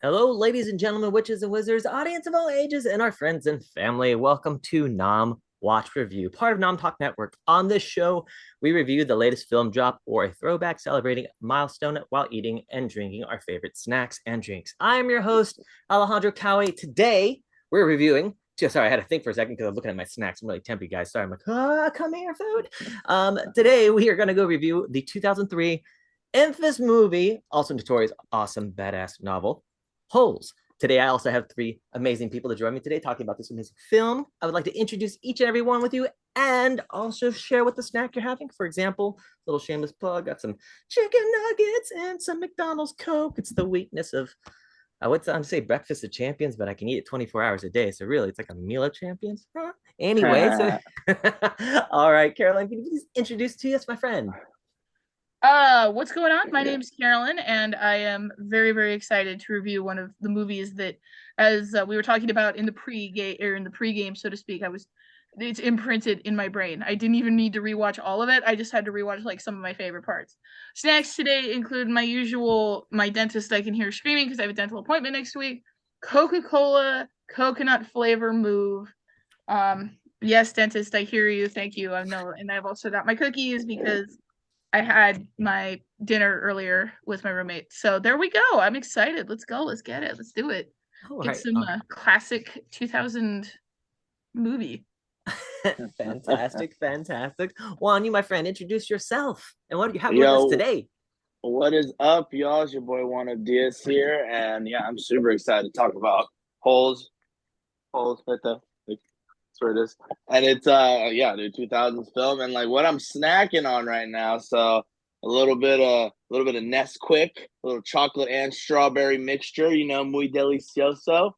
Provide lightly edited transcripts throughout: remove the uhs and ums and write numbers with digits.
Hello, ladies and gentlemen, witches and wizards, audience of all ages, and our friends and family. Welcome to Nom Watch Review, part of Nom Talk Network. On this show, we review the latest film drop or a throwback celebrating a milestone while eating and drinking our favorite snacks and drinks. I am your host, Alejandro Cowie. Today, we're reviewing. Sorry, I had to think for a second because I was looking at my snacks. I'm really tempted, guys. Sorry, I'm like, come here, food. Today, we are going to go review the 2003 infamous movie, also Notorious Awesome Badass novel, Holes. Today, I also have three amazing people to join me today talking about this amazing film. I would like to introduce each and every one with you and also share what the snack you're having. For example, little shameless plug, got some chicken nuggets and some McDonald's Coke. It's the weakness of, I would say breakfast of champions, but I can eat it 24 hours a day. So really, it's like a meal of champions. Huh? Anyway, so all right, Carolyn, can you please introduce to us, my friend? What's going on? My name's Carolyn, and I am very, very excited to review one of the movies that, as we were talking about in the pregame, so to speak, it's imprinted in my brain. I didn't even need to rewatch all of it. I just had to rewatch like some of my favorite parts. Snacks today include my dentist I can hear screaming because I have a dental appointment next week. Coca-Cola coconut flavor move. Yes, dentist, I hear you. Thank you. I know, and I've also got my cookies because I had my dinner earlier with my roommate. So there we go. I'm excited. Let's go. Let's get it. Let's do it. All Get right. some classic 2000 movie. Fantastic, fantastic. Juan, you, my friend, introduce yourself and what do you have with us Yo, today? what is up, y'all? It's your boy Juan Abdias here, and yeah, I'm super excited to talk about holes right there. Like, that's where it is, and it's yeah, the 2000s film, and like what I'm snacking on right now. So a little bit of Nesquik, a little chocolate and strawberry mixture. Muy delicioso,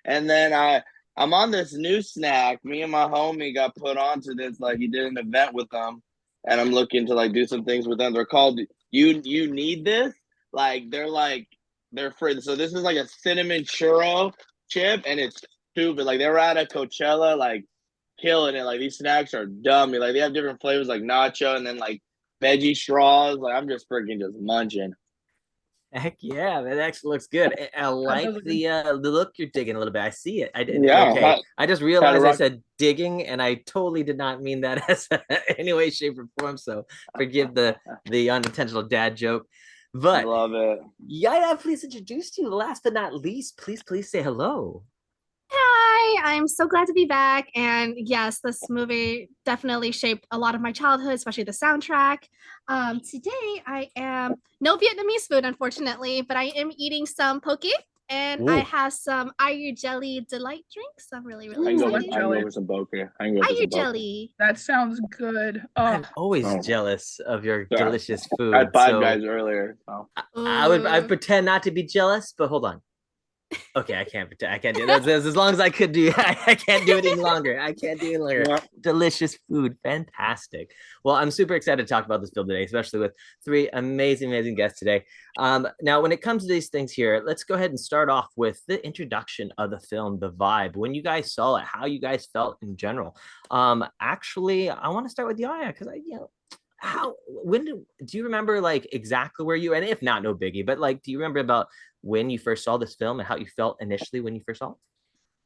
and then I'm on this new snack. Me and my homie got put onto this. Like he did an event with them, and I'm looking to like do some things with them. They're called You Need This. They're free. So this is like a cinnamon churro chip, and it's stupid. Like they were at a Coachella, like killing it. Like these snacks are dummy. Like they have different flavors, like nacho, and then like veggie straws. Like I'm just freaking just munching. Heck yeah, that actually looks good. I That like does look good. the look you're digging a little bit. I see it. I did Yeah, okay. I just had to realized I rock. said digging, and I totally did not mean that as any way, shape, or form. So forgive the unintentional dad joke. But Love it. Yaya, please introduce to you. Last but not least, please say hello. Hi, I'm so glad to be back. And yes, this movie definitely shaped a lot of my childhood, especially the soundtrack. Today, I am no Vietnamese food, unfortunately, but I am eating some poke and I Ooh, have some Ayu jelly delight drinks. I'm really, really I can Ooh, go. I'm excited. I can go jelly. for some poker. I can go for Ayu some poker. jelly. That sounds good. Oh, I'm always Oh, jealous of your yeah. delicious I had food. Five So Guys earlier. So. I Ooh. pretend not to be jealous, but hold on. Okay, I can't pretend. I can't do that. As long as I could do, I can't do it any longer. I can't do it any longer. Yeah. Delicious food, fantastic. Well, I'm super excited to talk about this film today, especially with three amazing guests today. Now, when it comes to these things here, let's go ahead and start off with the introduction of the film, the vibe. When you guys saw it, how you guys felt in general. Actually, I want to start with Yaya because how when do you remember like exactly where you, and if not, no biggie, but like do you remember about when you first saw this film and how you felt initially when you first saw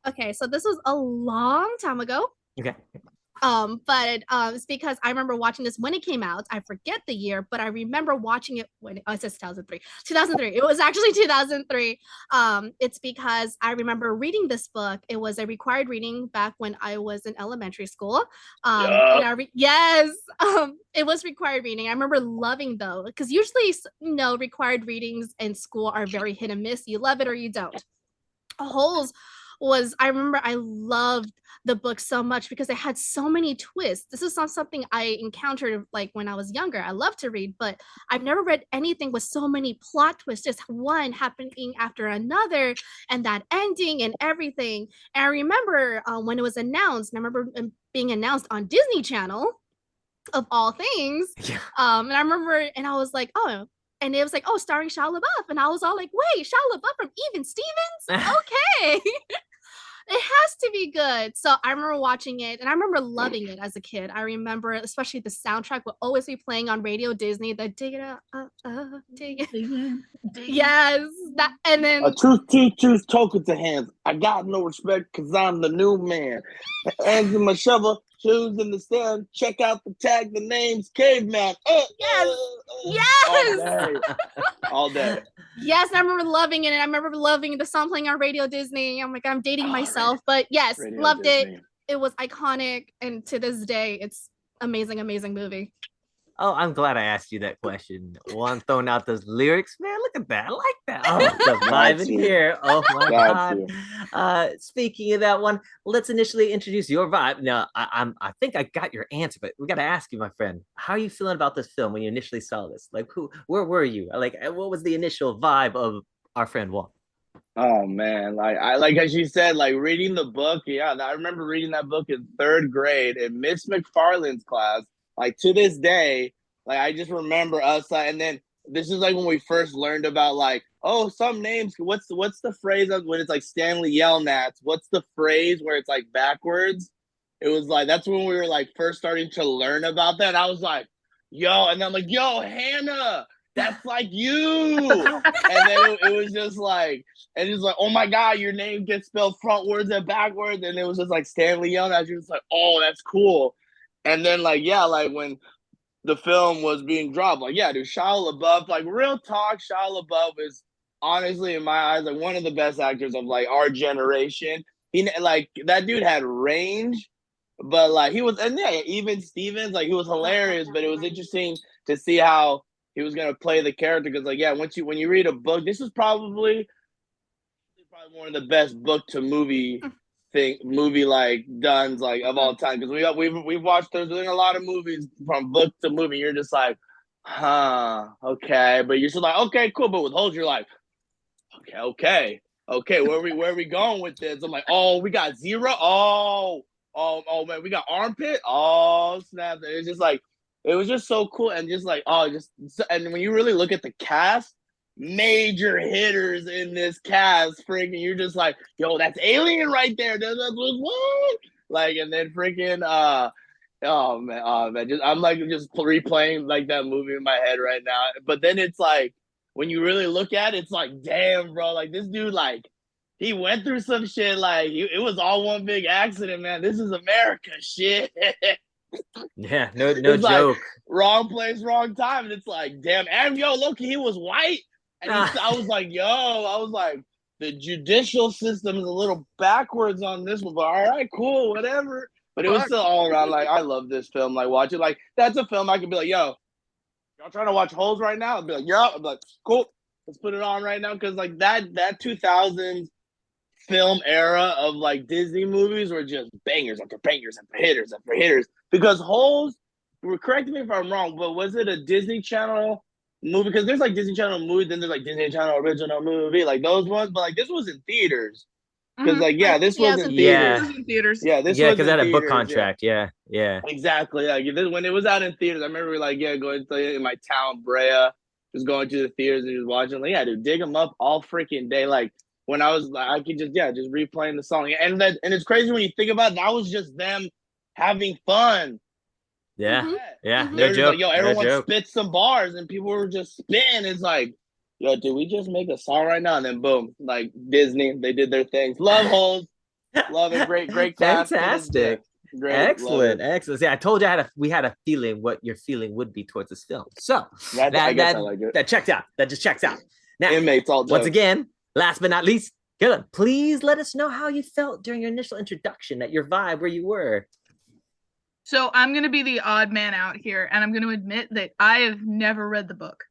Okay, so this was a long time ago. it? Okay. But it's because I remember watching this when it came out. I forget the year, but I remember watching it when it says 2003. 2003. It was actually 2003. It's because I remember reading this book. It was a required reading back when I was in elementary school. Yeah. Yes, it was required reading. I remember loving though, because usually, required readings in school are very hit and miss. You love it or you don't. Holes was, I remember I loved the book so much because it had so many twists. This is not something I encountered like when I was younger. I love to read, but I've never read anything with so many plot twists, just one happening after another, and that ending and everything. And I remember when it was announced, and I remember being announced on Disney Channel of all things. Yeah. And I remember, and I was like, oh, and it was like, oh, starring Shia LaBeouf, and I was all like, wait, Shia LaBeouf from Even Stevens? Okay. It has to be good. So I remember watching it and I remember loving it as a kid. I remember, especially the soundtrack would always be playing on Radio Disney, the dig it up, dig it. digging. Yes, That and then A truth, token to hands. I got no respect because I'm the new man. Hands in my shovel, shoes in the stand. Check out the tag, the name's Caveman. Yes. All day. All day. Yes, I remember loving it. And I remember loving the song playing on Radio Disney. I'm like, I'm dating myself. But yes, Radio loved Disney. it. It was iconic. And to this day, it's amazing, amazing movie. Oh, I'm glad I asked you that question. One throwing out those lyrics, man. Look at that. I like that. Oh, the vibe in here. Oh my God. Speaking of that one, let's initially introduce your vibe. Now, I think I got your answer, but we got to ask you, my friend, how are you feeling about this film when you initially saw this? Like, where were you? Like, what was the initial vibe of our friend Juan? Oh man, like as you said, like reading the book. Yeah, I remember reading that book in 3rd grade in Miss McFarland's class. Like to this day, like I just remember us. And then this is like when we first learned about like, oh, some names. What's the phrase of when it's like Stanley Yelnats? What's the phrase where it's like backwards? It was like that's when we were like first starting to learn about that. I was like, yo, and I'm like, yo, Hannah, that's like you. And then it was just like, and it's like, oh my God, your name gets spelled frontwards and backwards, and it was just like Stanley Yelnats. You're just like, oh, that's cool. And then like, yeah, like when the film was being dropped, like, yeah, dude, Shia LaBeouf, like real talk, Shia LaBeouf is honestly in my eyes like one of the best actors of like our generation. He like that dude had range, but like he was, and yeah, even Stevens, like he was hilarious, but it was interesting to see how he was gonna play the character because like yeah, when you read a book, this is probably one of the best book to movie like done like of all time because we've watched there's a lot of movies from book to movie. You're just like, huh, okay, but you're still like, okay, cool. But with Holes, you're like, okay, where are we going with this? I'm like, oh, we got Zero. Oh man, we got Armpit. Oh snap! It's just like it was just so cool and just like and when you really look at the cast. Major hitters in this cast, freaking, you're just like, yo, that's Alien right there. That's what? Like, and then freaking, oh man, I'm like just replaying like that movie in my head right now. But then it's like, when you really look at it, it's like, damn, bro, like this dude, like, he went through some shit. Like, it was all one big accident, man. This is America shit. Yeah, no joke. Like, wrong place, wrong time. And it's like, damn, and yo, look, he was white. And I was like, the judicial system is a little backwards on this one, but all right, cool, whatever. But it was still all around like, I love this film. Like, watch it. Like, that's a film I could be like, yo, y'all trying to watch Holes right now? I'd be like, yeah. I'd be like, cool, let's put it on right now. Because like that 2000s film era of like Disney movies were just bangers after bangers after hitters after hitters. Because Holes, correct me if I'm wrong, but was it a Disney Channel movie? Because there's like Disney Channel movie, then there's like Disney Channel original movie, like those ones. But like this was in theaters. Because like this was in theaters. This was in theaters. Yeah, this was because I had a book contract. Yeah. Exactly. Like when it was out in theaters, I remember like going to in my town, Brea, just going to the theaters and just watching. Like, yeah, dude, dig them up all freaking day. Like when I was like, I could just replaying the song, and it's crazy when you think about it, that was just them having fun. Yeah, no joke. Like, yo, everyone spit some bars, and people were just spitting. It's like, yo, did we just make a song right now? And then boom, like Disney, they did their things. Love Holes, love it, great cast, fantastic, great, excellent. Yeah, I told you we had a feeling what your feeling would be towards this film. So that checks out. That just checks out. Now, inmates all once again, last but not least, Carolyn, please let us know how you felt during your initial introduction, at your vibe, where you were. So I'm going to be the odd man out here, and I'm going to admit that I have never read the book.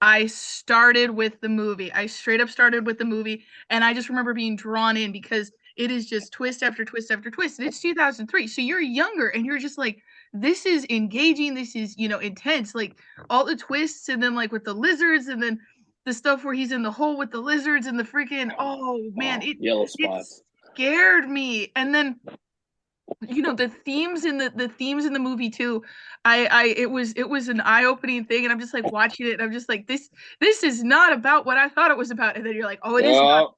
I started with the movie. I straight up started with the movie, and I just remember being drawn in because it is just twist after twist after twist. And it's 2003, so you're younger, and you're just like, this is engaging. This is, intense. Like all the twists, and then like with the lizards, and then the stuff where he's in the hole with the lizards and the freaking, yellow spots. It scared me. And then the themes in the movie too. It was an eye-opening thing, and I'm just like watching it, and I'm just like, this is not about what I thought it was about. And then you're like, oh, it is about.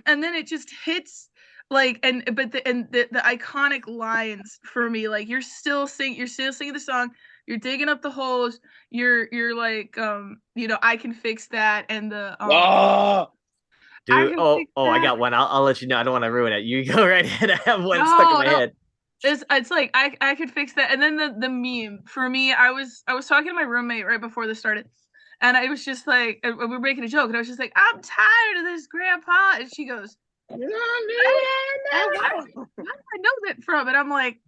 And then it just hits like, but the iconic lines for me, like you're still singing the song, You're digging up the holes. You're like, I can fix that, and the Oh, I Dude, can oh, fix I that. got one. I'll let you know. I don't want to ruin it. You go right ahead. I have one stuck in No, my no. head. It's like I could fix that. And then the meme for me, I was talking to my roommate right before this started, and I was just like, we were making a joke, and I was just like, I'm tired of this, Grandpa. And she goes, where do I know that from? And I'm like,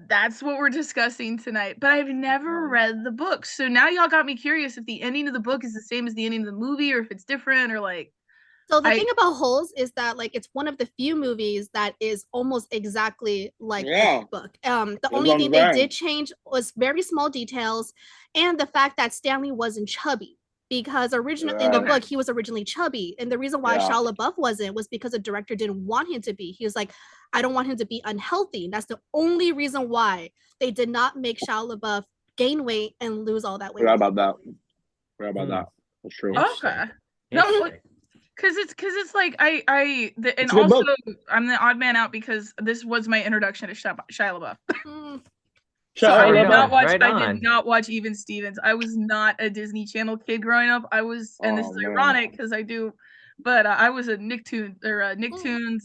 that's what we're discussing tonight. But I've never read the book, so now y'all got me curious if the ending of the book is the same as the ending of the movie, or if it's different, or like. So the thing about Holes is that like it's one of the few movies that is almost exactly like the book. The only thing they did change was very small details and the fact that Stanley wasn't chubby. Because originally in the book he was originally chubby, and the reason why Shia LaBeouf wasn't was because the director didn't want him to be. He was like, I don't want him to be unhealthy. And that's the only reason why they did not make Shia LaBeouf gain weight and lose all that weight. Forgot about that. That's true. Okay. No, because it's like and also I'm the odd man out because this was my introduction to Shia LaBeouf. So I did not watch Even Stevens. I was not a Disney Channel kid growing up. I was, and this is ironic because I do, but I was a Nicktoons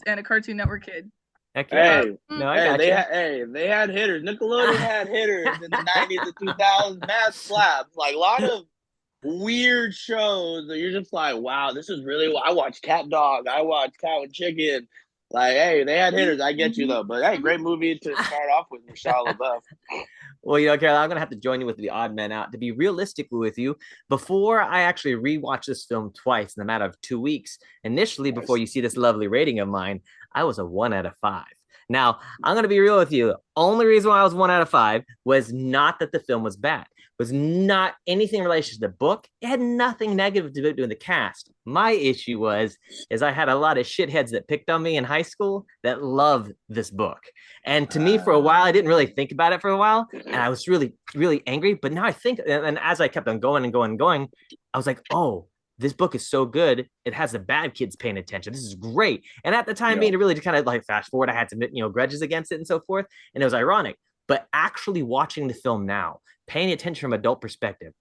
and a Cartoon Network kid. Heck yeah. They had hitters. Nickelodeon had hitters in the 90s and 2000s. Mad slaps, like a lot of weird shows that you're just like, wow, this is really. I watched Cat Dog. I watched Cow and Chicken. Like, hey, they had hitters. I get you though, but hey, great movie to start off with, Shia LaBeouf. Well, Carol, I'm gonna have to join you with the odd man out. To be realistic with you, before I actually rewatched this film twice in the matter of 2 weeks, initially before you see this lovely rating of mine, I was a 1 out of 5. Now, I'm going to be real with you. Only reason why I was 1 out of 5 was not that the film was bad. It was not anything in relation to the book. It had nothing negative to do with the cast. My issue is I had a lot of shitheads that picked on me in high school that loved this book. And to me, for a while, I didn't really think about it for a while. And I was really, really angry. But now I think, and as I kept on going and going and going, I was like, oh, this book is so good. It has the bad kids paying attention. This is great. And at the time being, it really kind of like fast forward, I had some, grudges against it and so forth. And it was ironic, but actually watching the film now, paying attention from adult perspective.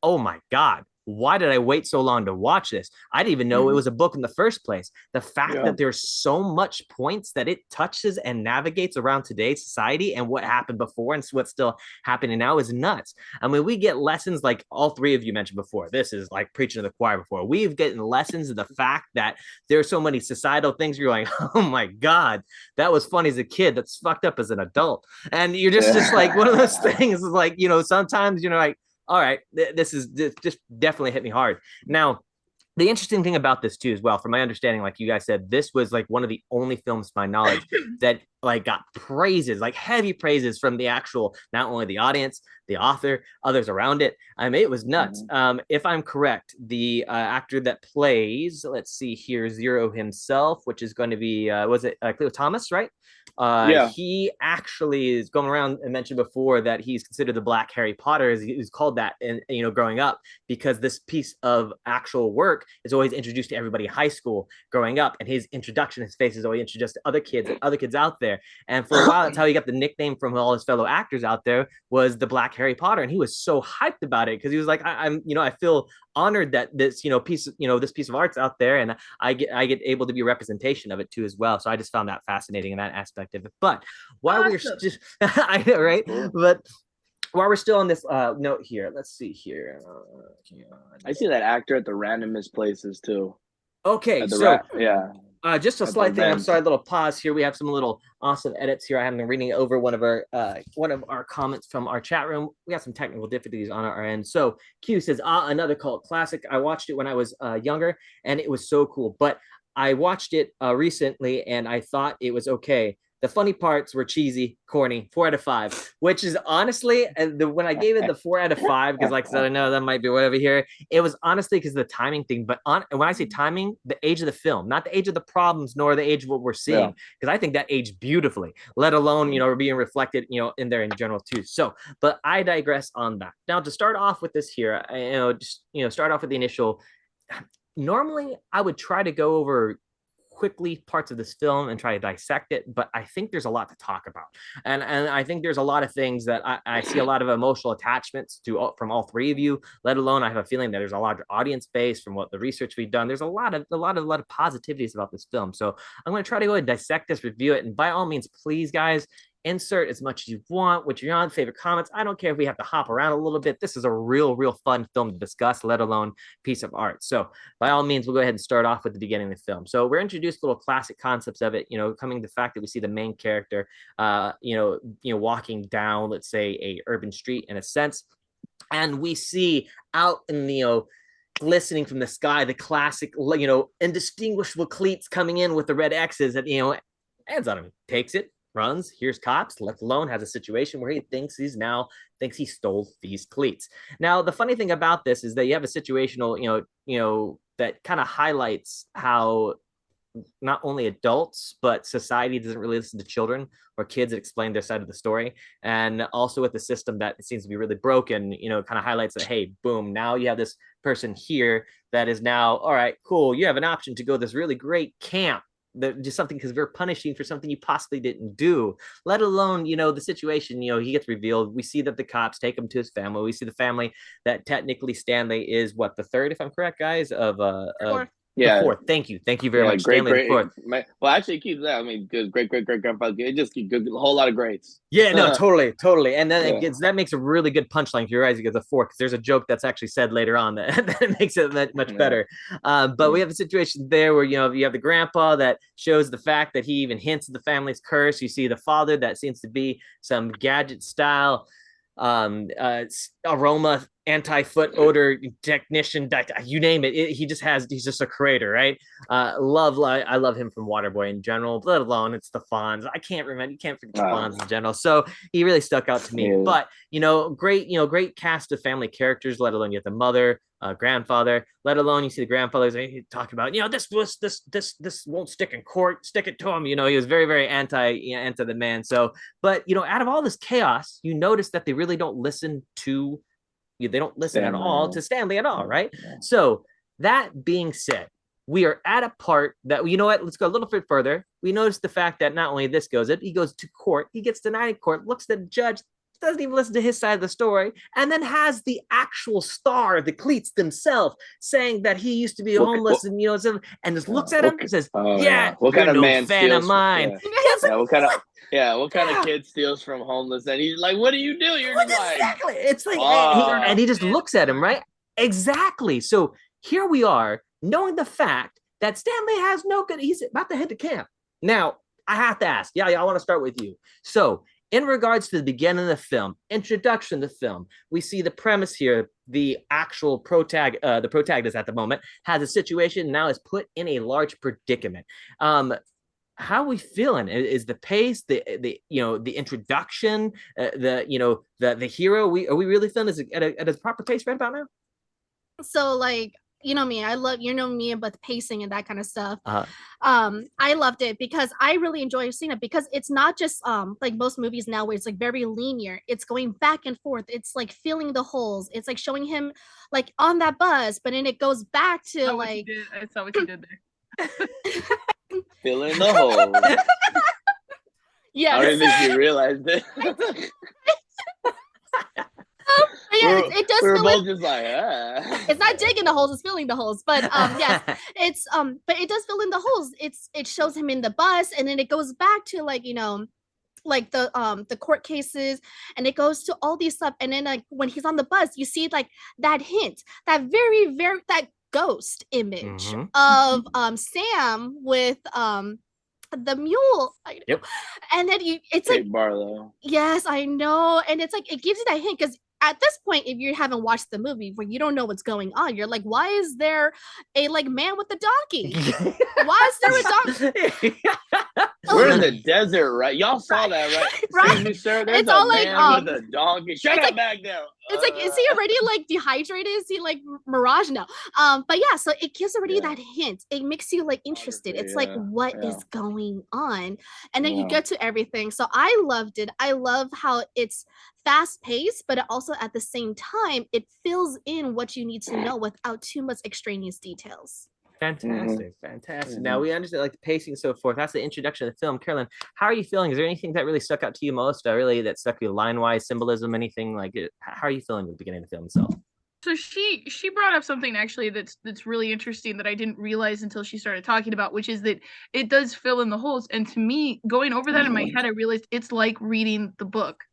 Oh my God. Why did I wait so long to watch this? I didn't even know it was a book in the first place. The fact that there's so much points that it touches and navigates around today's society and what happened before and what's still happening now is nuts. I mean, we get lessons like all three of you mentioned before. This is like preaching to the choir before. We've gotten lessons of the fact that there's so many societal things. You're like, oh my God, that was funny as a kid. That's fucked up as an adult. And you're just like one of those things is like, sometimes, like, all right, this just definitely hit me hard. Now, the interesting thing about this too, as well, from my understanding, like you guys said, this was like one of the only films, to my knowledge, that like got praises, like heavy praises from the actual, not only the audience, the author, others around it. I mean, it was nuts. If I'm correct, the actor that plays, let's see here, Zero himself, which is going to be, was it Cleo Thomas, right? He actually is going around and mentioned before that he's considered the Black Harry Potter, as he's called that, and growing up, because this piece of actual work is always introduced to everybody in high school growing up, and his introduction, his face is always introduced to other kids out there. And for a while, that's how he got the nickname from all his fellow actors out there, was the Black Harry Potter, and he was so hyped about it because he was like, I feel honored that this this piece of art's out there, and I get able to be a representation of it too as well. So I just found that fascinating in that aspect of it. But while we're just I know, right? But while we're still on this note here, let's see here. I see that actor at the randomest places too. Okay, so just a slight thing. I'm sorry, a little pause here. We have some little awesome edits here. I have been reading over one of our comments from our chat room. We got some technical difficulties on our end. So Q says, another cult classic. I watched it when I was younger, and it was so cool. But I watched it recently, and I thought it was okay. The funny parts were cheesy, corny, 4 out of 5, which is honestly, when I gave it the 4 out of 5, because like I said, I know that might be whatever here, it was honestly because of the timing thing. But when I say timing, the age of the film, not the age of the problems, nor the age of what we're seeing, because I think that aged beautifully, let alone, being reflected, in there in general too. So, but I digress on that. Now, to start off with this here, start off with the initial, normally I would try to go over quickly parts of this film and try to dissect it, but I think there's a lot to talk about. And I think there's a lot of things that I see a lot of emotional attachments to from all three of you, let alone I have a feeling that there's a larger audience base from what the research we've done. There's a lot of positivities about this film. So I'm going to try to go and dissect this, review it. And by all means, please, guys, insert as much as you want, what your favorite comments. I don't care if we have to hop around a little bit. This is a real fun film to discuss, let alone piece of art. So by all means, we'll go ahead and start off with the beginning of the film. So we're introduced little classic concepts of it, coming to the fact that we see the main character, walking down, let's say, a urban street in a sense. And we see out in the, glistening from the sky, the classic, indistinguishable cleats coming in with the red X's that, hands on him, takes it, runs, hears cops, left alone, has a situation where he thinks he stole these cleats. Now, the funny thing about this is that you have a situational, that kind of highlights how not only adults, but society doesn't really listen to children or kids that explain their side of the story. And also with the system that seems to be really broken, kind of highlights that, hey, boom, now you have this person here that is now, all right, cool, you have an option to go to this really great camp, just something because we're punishing for something you possibly didn't do, let alone, the situation, he gets revealed. We see that the cops take him to his family. We see the family that technically Stanley is what, the third, if I'm correct, guys, of yeah, fourth. Thank you very much. Great, Stanley great. Well, actually, it keeps that. I mean, great grandfather. It just keeps a whole lot of greats. Yeah, no, totally. And then that makes a really good punchline if you realize it gets a four, because there's a joke that's actually said later on that makes it much better. But we have a situation there where you have the grandpa that shows the fact that he even hints at the family's curse. You see the father that seems to be some gadget style aroma anti-foot odor technician, you name it. He's just a creator, right? I love him from Waterboy in general, let alone it's the Fonz. You can't forget the Fonz in general. So he really stuck out to me. Yeah. But great cast of family characters, let alone you have the mother, grandfather, let alone you see the grandfathers talking about, this won't stick in court, stick it to him. He was very anti the man. So, but out of all this chaos, you notice that they really don't listen to they don't listen at all to Stanley at all, right? Yeah. So that being said, we are at a part that, let's go a little bit further. We notice the fact that not only this he goes to court, he gets denied in court, looks at the judge, doesn't even listen to his side of the story, and then has the actual star, the cleats themselves, saying that he used to be homeless and just looks at him and says, what kind of man fan of mine? What kind of kid steals from homeless? And he's like, what do you do? You're just exactly. It's like, and he just looks at him, right? Exactly. So here we are, knowing the fact that Stanley has he's about to head to camp. Now, I have to ask, I want to start with you. So in regards to the beginning of the film, introduction to the film, we see the premise here. The actual the protagonist at the moment has a situation, now is put in a large predicament. How are we feeling? Is the pace, the introduction, the hero? Are we really feeling this at a proper pace right about now? So like, me, I love, me about the pacing and that kind of stuff. I loved it because I really enjoy seeing it, because it's not just like most movies now where it's like very linear. It's going back and forth. It's like filling the holes. It's like showing him like on that bus, but then it goes back to I saw what you did there. Filling the hole. Yeah, I don't think you realized it. It does. We're both just like, It's not digging the holes; it's filling the holes. But yes, it's but it does fill in the holes. It shows him in the bus, and then it goes back to like like the court cases, and it goes to all these stuff. And then like when he's on the bus, you see like that hint, that very that ghost image of Sam with the mule. Yep. And then it's Kate like Barlow. Yes, I know. And it's like it gives you that hint, because at this point, if you haven't watched the movie where you don't know what's going on, you're like, why is there a like man with a donkey? Why is there a donkey? We're in the desert, right? Y'all saw that, right? Right. Me, sir, there's it's a all man like with a donkey. Shut up back there. It's like, is he already like dehydrated? Is he like Mirage? No. But yeah, so it gives already that hint. It makes you like interested. It's like, what is going on? And then you get to everything. So I loved it. I love how it's fast paced, but also at the same time, it fills in what you need to know without too much extraneous details. Fantastic. Now we understand like the pacing and so forth. That's the introduction of the film. Carolyn, how are you feeling? Is there anything that really stuck out to you most? Really that stuck you line-wise, symbolism, anything like it? How are you feeling at the beginning of the film itself? So she brought up something actually that's really interesting that I didn't realize until she started talking about, which is that it does fill in the holes. And to me, going over that in my head, I realized it's like reading the book.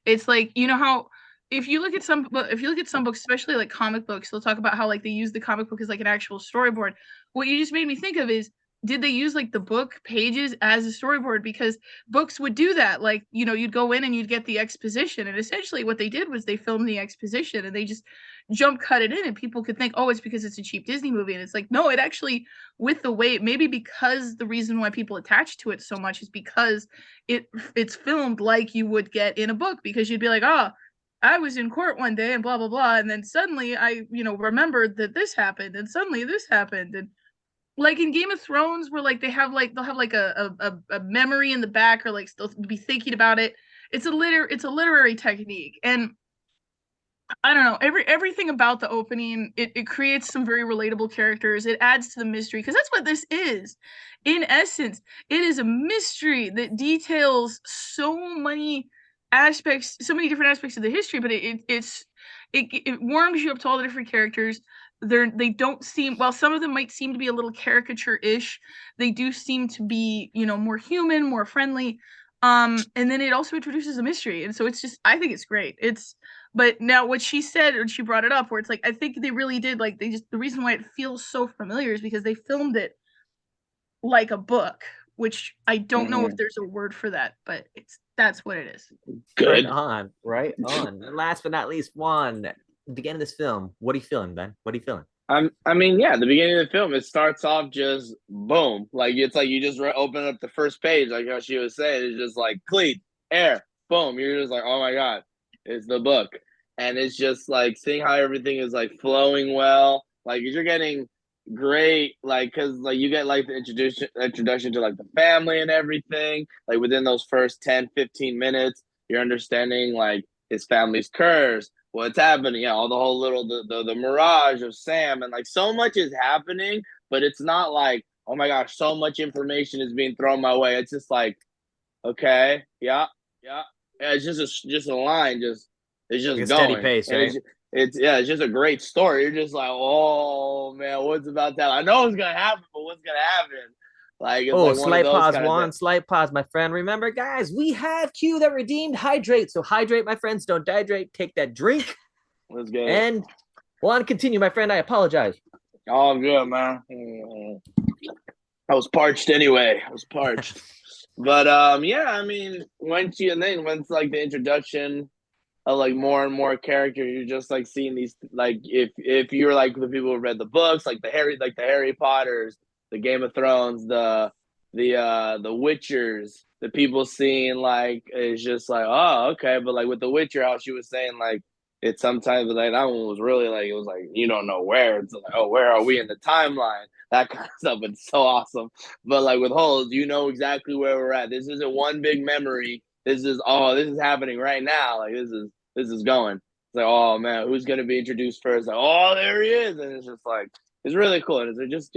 It's like, you know how if you look at some books, especially like comic books, they'll talk about how like they use the comic book as like an actual storyboard. What you just made me think of is, did they use like the book pages as a storyboard? Because books would do that. Like, you know, you'd go in and you'd get the exposition. And essentially what they did was they filmed the exposition and they just jump cut it in, and people could think, oh, it's because it's a cheap Disney movie. And it's like, no, it actually, with the way, maybe because the reason why people attach to it so much is because it's filmed like you would get in a book, because you'd be like, oh, I was in court one day and blah blah blah, and then suddenly I, you know, remembered that this happened, and suddenly this happened. And like in Game of Thrones, where like they'll have like a memory in the back, or like still be thinking about it. It's a literary technique. And I don't know, everything about the opening, it creates some very relatable characters. It adds to the mystery, because that's what this is. In essence, it is a mystery that details so many aspects, so many different aspects of the history, but it warms you up to all the different characters. They don't seem, while some of them might seem to be a little caricature-ish, they do seem to be, you know, more human, more friendly. And then it also introduces a mystery, and so it's just, I think it's great. But now what she said, and she brought it up, where it's like, I think they really did, like, the reason why it feels so familiar is because they filmed it like a book, which I don't know if there's a word for that, but that's what it is. Good. Right on. And last but not least, Juan, beginning of this film, what are you feeling, Ben? What are you feeling? I mean, yeah, the beginning of the film, it starts off just boom. Like, it's like you just open up the first page, like how she was saying. It's just like cleat, air, boom. You're just like, oh my God, it's the book. And it's just like seeing how everything is like flowing well. Like, you're getting great, like, because like you get like the introduction to like the family and everything. Like, within those first 10-15 minutes, you're understanding like his family's curse, what's happening, all the whole little the mirage of Sam, and like so much is happening, but it's not like, oh my gosh, so much information is being thrown my way. It's just like, okay, yeah. It's just a line, it's just like going steady pace, right? It's just a great story. You're just like, oh man, what's about that? I know it's gonna happen, but what's gonna happen? Like, it's like slight pause, Juan. Slight pause, my friend. Remember, guys, we have Q that redeemed hydrate. So hydrate, my friends. Don't dehydrate. Take that drink. Let's go. And Juan, continue, my friend. I apologize. All good, man. I was parched anyway. But yeah, I mean, once like the introduction of like more and more characters, you're just like seeing these, like, if you're like the people who read the books, like the Harry Potters, the Game of Thrones, the Witchers, the people seeing like, it's just like, oh, okay. But like with the Witcher, how she was saying, like, it's sometimes like that one was really like, it was like, you don't know where. It's like, oh, where are we in the timeline? That kind of stuff. It's so awesome. But like with Holes, you know exactly where we're at. This isn't one big memory. This is happening right now. Like, this is going. It's like, oh man, who's gonna be introduced first? Like, oh, there he is. And it's just like, it's really cool. And it's just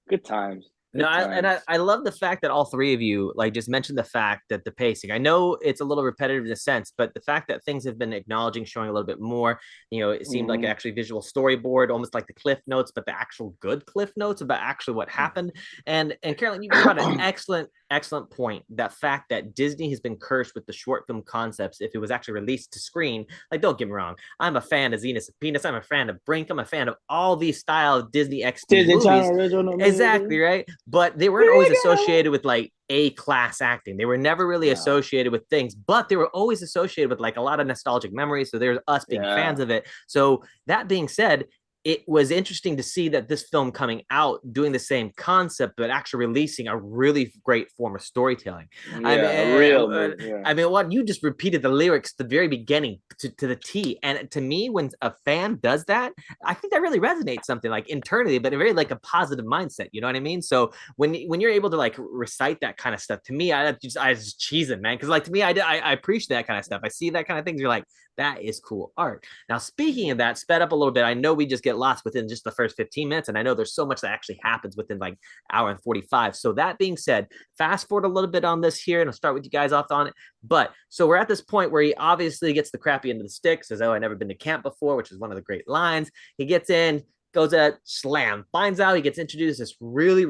good times. I love the fact that all three of you like just mentioned the fact that the pacing, I know it's a little repetitive in a sense, but the fact that things have been acknowledging, showing a little bit more, you know, it seemed like actually visual storyboard, almost like the cliff notes, but the actual good cliff notes about actually what happened. And Carolyn, you brought an excellent point. That fact that Disney has been cursed with the short film concepts. If it was actually released to screen, like, don't get me wrong, I'm a fan of Xenos of Penis, I'm a fan of Brink, I'm a fan of all these style of Disney XD movies. Exactly, right? But they weren't always associated with like A-class acting. They were never really associated with things, but they were always associated with like a lot of nostalgic memories. So there's us being fans of it. So that being said, it was interesting to see that this film coming out doing the same concept, but actually releasing a really great form of storytelling. I mean, what you just repeated the lyrics at the very beginning to the T. And to me, when a fan does that, I think that really resonates something like internally, but a very like a positive mindset. You know what I mean? So when you're able to like recite that kind of stuff, to me, I just cheese it, man. Because like to me, I appreciate that kind of stuff. I see that kind of things. You're like, that is cool art. Now, speaking of that, sped up a little bit. I know we just get lost within just the first 15 minutes. And I know there's so much that actually happens within like hour and 45. So that being said, fast forward a little bit on this here, and I'll start with you guys off on it. But so we're at this point where he obviously gets the crappy end of the stick, says, oh, I've never been to camp before, which is one of the great lines. He gets in, goes at slam, finds out he gets introduced to this really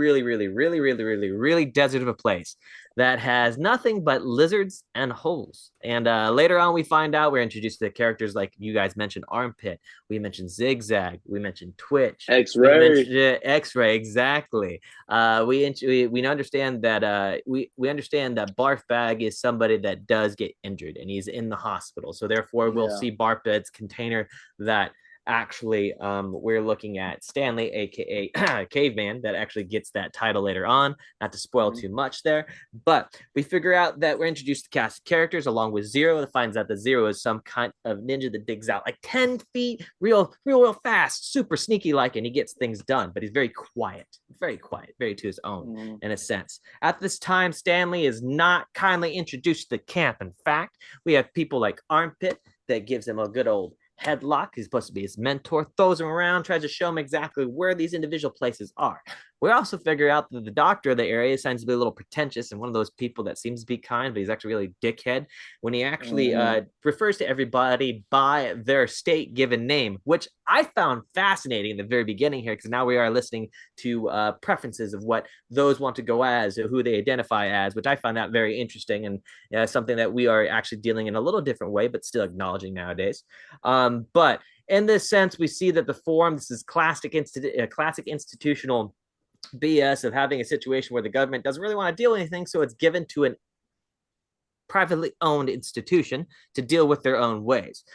desert of a place that has nothing but lizards and holes. And later on, we find out we're introduced to the characters like you guys mentioned, Armpit. We mentioned Zig-Zag. We mentioned Twitch. X-Ray. X-Ray, exactly. We understand that we understand that Barf Bag is somebody that does get injured and he's in the hospital. So therefore, we'll see Barf Bag's container that actually we're looking at Stanley, aka Caveman, that actually gets that title later on. Not to spoil too much there, but we figure out that we're introduced to cast of characters along with Zero. That finds out that Zero is some kind of ninja that digs out like 10 feet real fast, super sneaky like, and he gets things done, but he's very quiet, very to his own in a sense. At this time, Stanley is not kindly introduced to the camp. In fact, we have people like Armpit that gives him a good old headlock. He's supposed to be his mentor, throws him around, tries to show him exactly where these individual places are. We also figure out that the doctor of the area seems to be a little pretentious and one of those people that seems to be kind, but he's actually really dickhead when he actually refers to everybody by their state given name, which I found fascinating in the very beginning here, because now we are listening to preferences of what those want to go as, who they identify as, which I found that very interesting and something that we are actually dealing in a little different way, but still acknowledging nowadays. But in this sense, we see that the form, this is classic institutional BS of having a situation where the government doesn't really want to deal with anything, so it's given to a privately owned institution to deal with their own ways.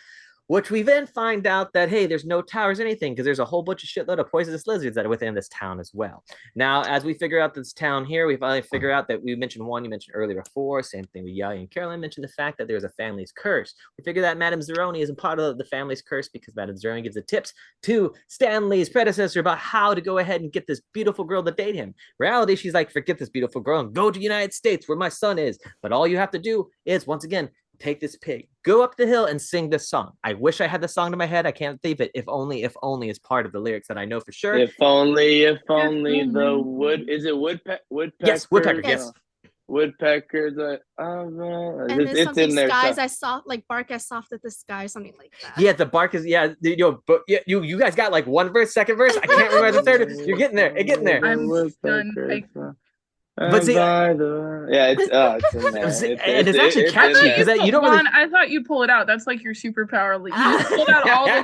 Which we then find out that, hey, there's no towers, anything, because there's a whole bunch of shitload of poisonous lizards that are within this town as well. Now, as we figure out this town here, we finally figure out that we mentioned one you mentioned earlier before, same thing with Yaya and Carolyn mentioned the fact that there's a family's curse. We figure that Madame Zeroni isn't part of the family's curse because Madame Zeroni gives the tips to Stanley's predecessor about how to go ahead and get this beautiful girl to date him. In reality, she's like, forget this beautiful girl and go to the United States where my son is. But all you have to do is, once again, take this pig, go up the hill and sing this song. I wish I had the song in my head. I can't think of it. If only is part of the lyrics that I know for sure. If only the wood, is it woodpecker? Yes, woodpecker, yes. Woodpeckers. And there's something in there, skies I saw, like bark as soft as the sky, something like that. Yeah, the bark is, but you guys got like one verse, second verse. I can't remember the third. You're getting there. You're getting there. I'm stunned. But see, it's actually catchy because you don't really. I thought you pull it out. That's like your superpower. You pulled out all the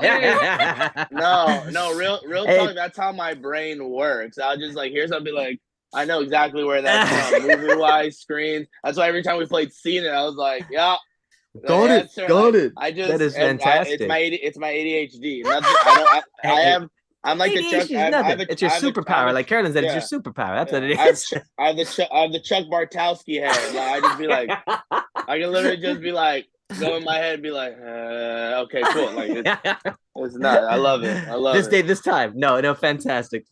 lyrics. No, real talk. That's how my brain works. I'll just like hear something like I know exactly where that's from. Movie wise, screens. That's why every time we played Scene It, I was like, yeah. Got it. I just that is fantastic. It's my ADHD. I'm like the Chuck. It's your superpower. Like Carolyn said, it's your superpower. That's what it is. I have the Chuck Bartowski head. Like, I just be like, I can literally just be like, go in my head and be like, okay, cool. Like it's not. I love it. This time. No, fantastic.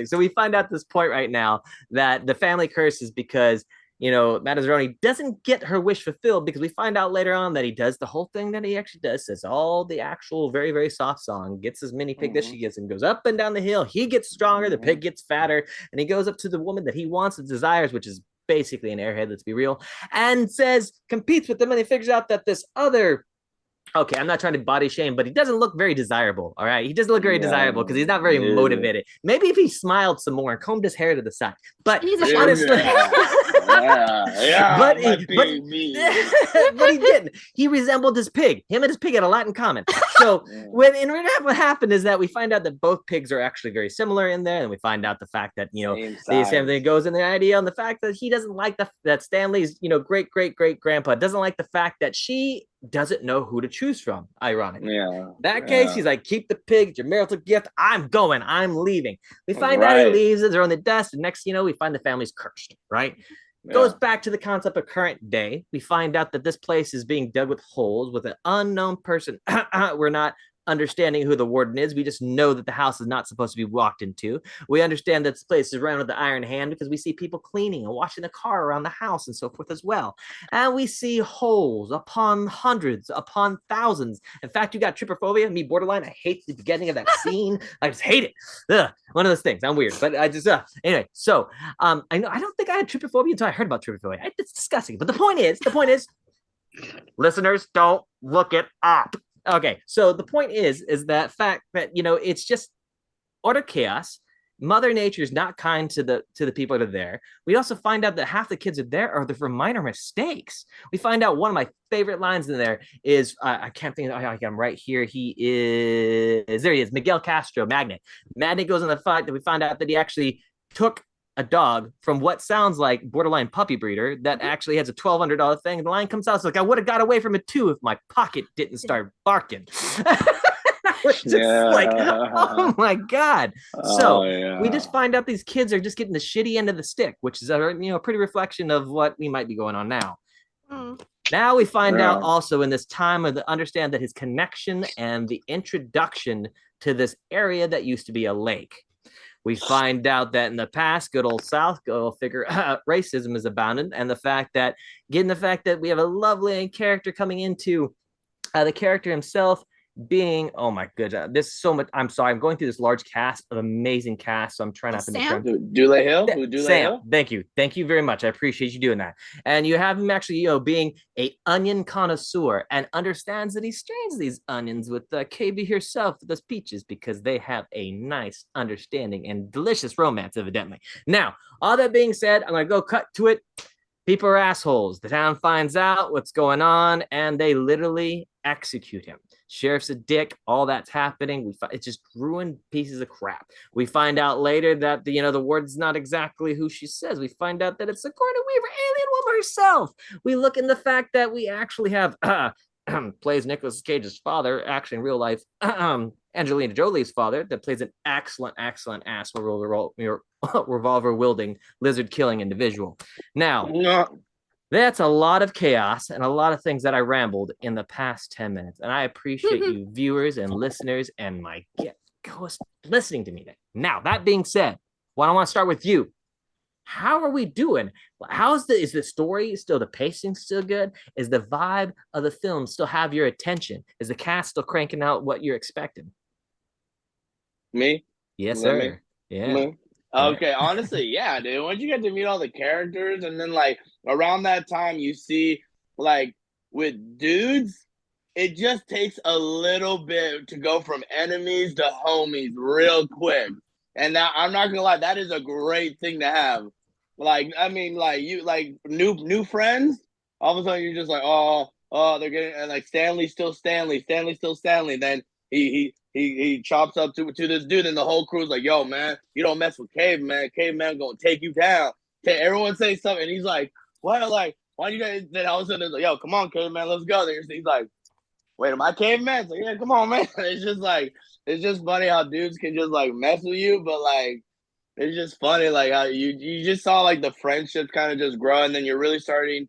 So we find out this point right now that the family curse is because Madame Zeroni doesn't get her wish fulfilled, because we find out later on that he does the whole thing that he actually does, says all the actual very, very soft song, gets his mini pig that she gives him, goes up and down the hill. He gets stronger, the pig gets fatter, and he goes up to the woman that he wants and desires, which is basically an airhead, let's be real, and competes with them, and he figures out that this other okay, I'm not trying to body shame, but he doesn't look very desirable. All right. He doesn't look very desirable because he's not very motivated. Maybe if he smiled some more and combed his hair to the side. But honestly, but he didn't. He resembled his pig. Him and his pig had a lot in common. So what happened is that we find out that both pigs are actually very similar in there. And we find out the fact that, the same thing goes in the idea on the fact that he doesn't like that Stanley's, great grandpa doesn't like the fact that she doesn't know who to choose from, ironically. That case, he's like, keep the pig, your marital gift. I'm leaving. We find out he leaves, they're on the dust, and next we find the family's cursed, right? Goes back to the concept of current day. We find out that this place is being dug with holes with an unknown person. We're not understanding who the warden is. We just know that the house is not supposed to be walked into. We understand that this place is run with the iron hand because we see people cleaning and washing the car around the house and so forth as well. And we see holes upon hundreds, upon thousands. In fact, you got trypophobia, me borderline. I hate the beginning of that scene. I just hate it. Ugh, one of those things. I'm weird, but I just anyway. So I don't think I had trypophobia until I heard about trypophobia. It's disgusting. But the point is, listeners, don't look it up. Okay, so the point is that fact that it's just utter chaos. Mother Nature is not kind to the people that are there. We also find out that half the kids are there are for minor mistakes. We find out one of my favorite lines in there is I can't think of I got him right here. There he is, Miguel Castro, Magnet. Magnet goes in the fight that we find out that he actually took a dog from what sounds like borderline puppy breeder that actually has a $1,200 thing. And the line comes out, it's like, I would have got away from it too if my pocket didn't start barking. Which is like, oh my God. So we just find out these kids are just getting the shitty end of the stick, which is a pretty reflection of what we might be going on now. Now we find out also in this time of the understand that his connection and the introduction to this area that used to be a lake. We find out that in the past, good old South, go figure, racism is abounding, and the fact that we have a lovely character coming into the character himself being, oh my goodness, this is so much. I'm sorry, I'm going through this large cast of amazing cast, so I'm trying not to make sure. Dule Hill? Sam, thank you very much. I appreciate you doing that. And you have him actually, being a onion connoisseur and understands that he strains these onions with KB herself, those peaches, because they have a nice understanding and delicious romance, evidently. Now, all that being said, I'm gonna go cut to it. People are assholes. The town finds out what's going on, and they literally execute him. Sheriff's a dick. All that's happening. It's just ruined pieces of crap. We find out later that the warden's not exactly who she says. We find out that it's Sigourney Weaver, alien woman herself. We look in the fact that we actually have plays Nicolas Cage's father, actually in real life, Angelina Jolie's father, that plays an excellent ass revolver wielding, lizard killing individual. Now. That's a lot of chaos and a lot of things that I rambled in the past 10 minutes. And I appreciate you viewers and listeners and my host listening to me. Now, that being said, I want to start with you. How are we doing? Is the story still, the pacing still good? Is the vibe of the film still have your attention? Is the cast still cranking out what you're expecting? Me? Yes, sir. Me? Yeah. Me? Okay, honestly, yeah, dude. Once you get to meet all the characters, and then around that time, you see with dudes, it just takes a little bit to go from enemies to homies real quick. And that, I'm not gonna lie, that is a great thing to have. New friends. All of a sudden, you're just like, oh, they're getting, and Stanley's still Stanley. Then he chops up to this dude, and the whole crew's like, yo, man, you don't mess with Caveman. Caveman gonna take you down. Everyone say something, and he's like, what? Why you guys? Then all of a sudden, it's like, yo, come on, Caveman, let's go. Then he's like, wait, am I Caveman? It's like, yeah, come on, man. It's just funny how dudes can just mess with you, but it's just funny how you just saw the friendship kind of just grow, and then you're really starting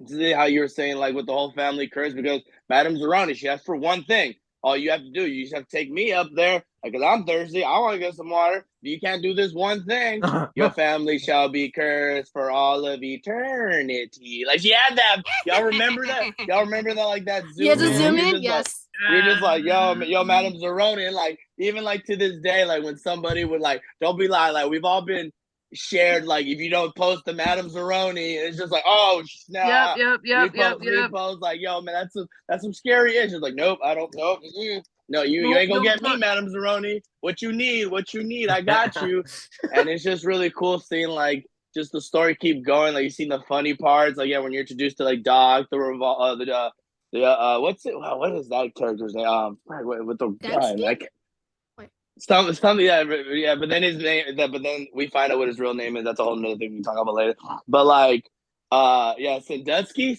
to see how you were saying with the whole family curse, because Madame Zeroni, she asked for one thing. All you have to do, you just have to take me up there because I'm thirsty. I want to get some water. You can't do this one thing. Your family shall be cursed for all of eternity. She had that. Y'all remember that? That zoom in? Yeah, the zoom in. Yes. You're just yo, Madame Zeroni, and even to this day, when somebody would don't be we've all been shared, if you don't post the Madame Zeroni, it's just oh snap. Yep. Repost, yo, man, that's some scary ish. It's nope, I don't. Nope. No, you ain't gonna get me, Madame Zeroni. What you need, I got you. And it's just really cool seeing just the story keep going. You see the funny parts, when you're introduced to Doc, what is that character's name? With the guy, Something, yeah, but then his name, but then we find out what his real name is. That's a whole nother thing we can talk about later. But Sandusky.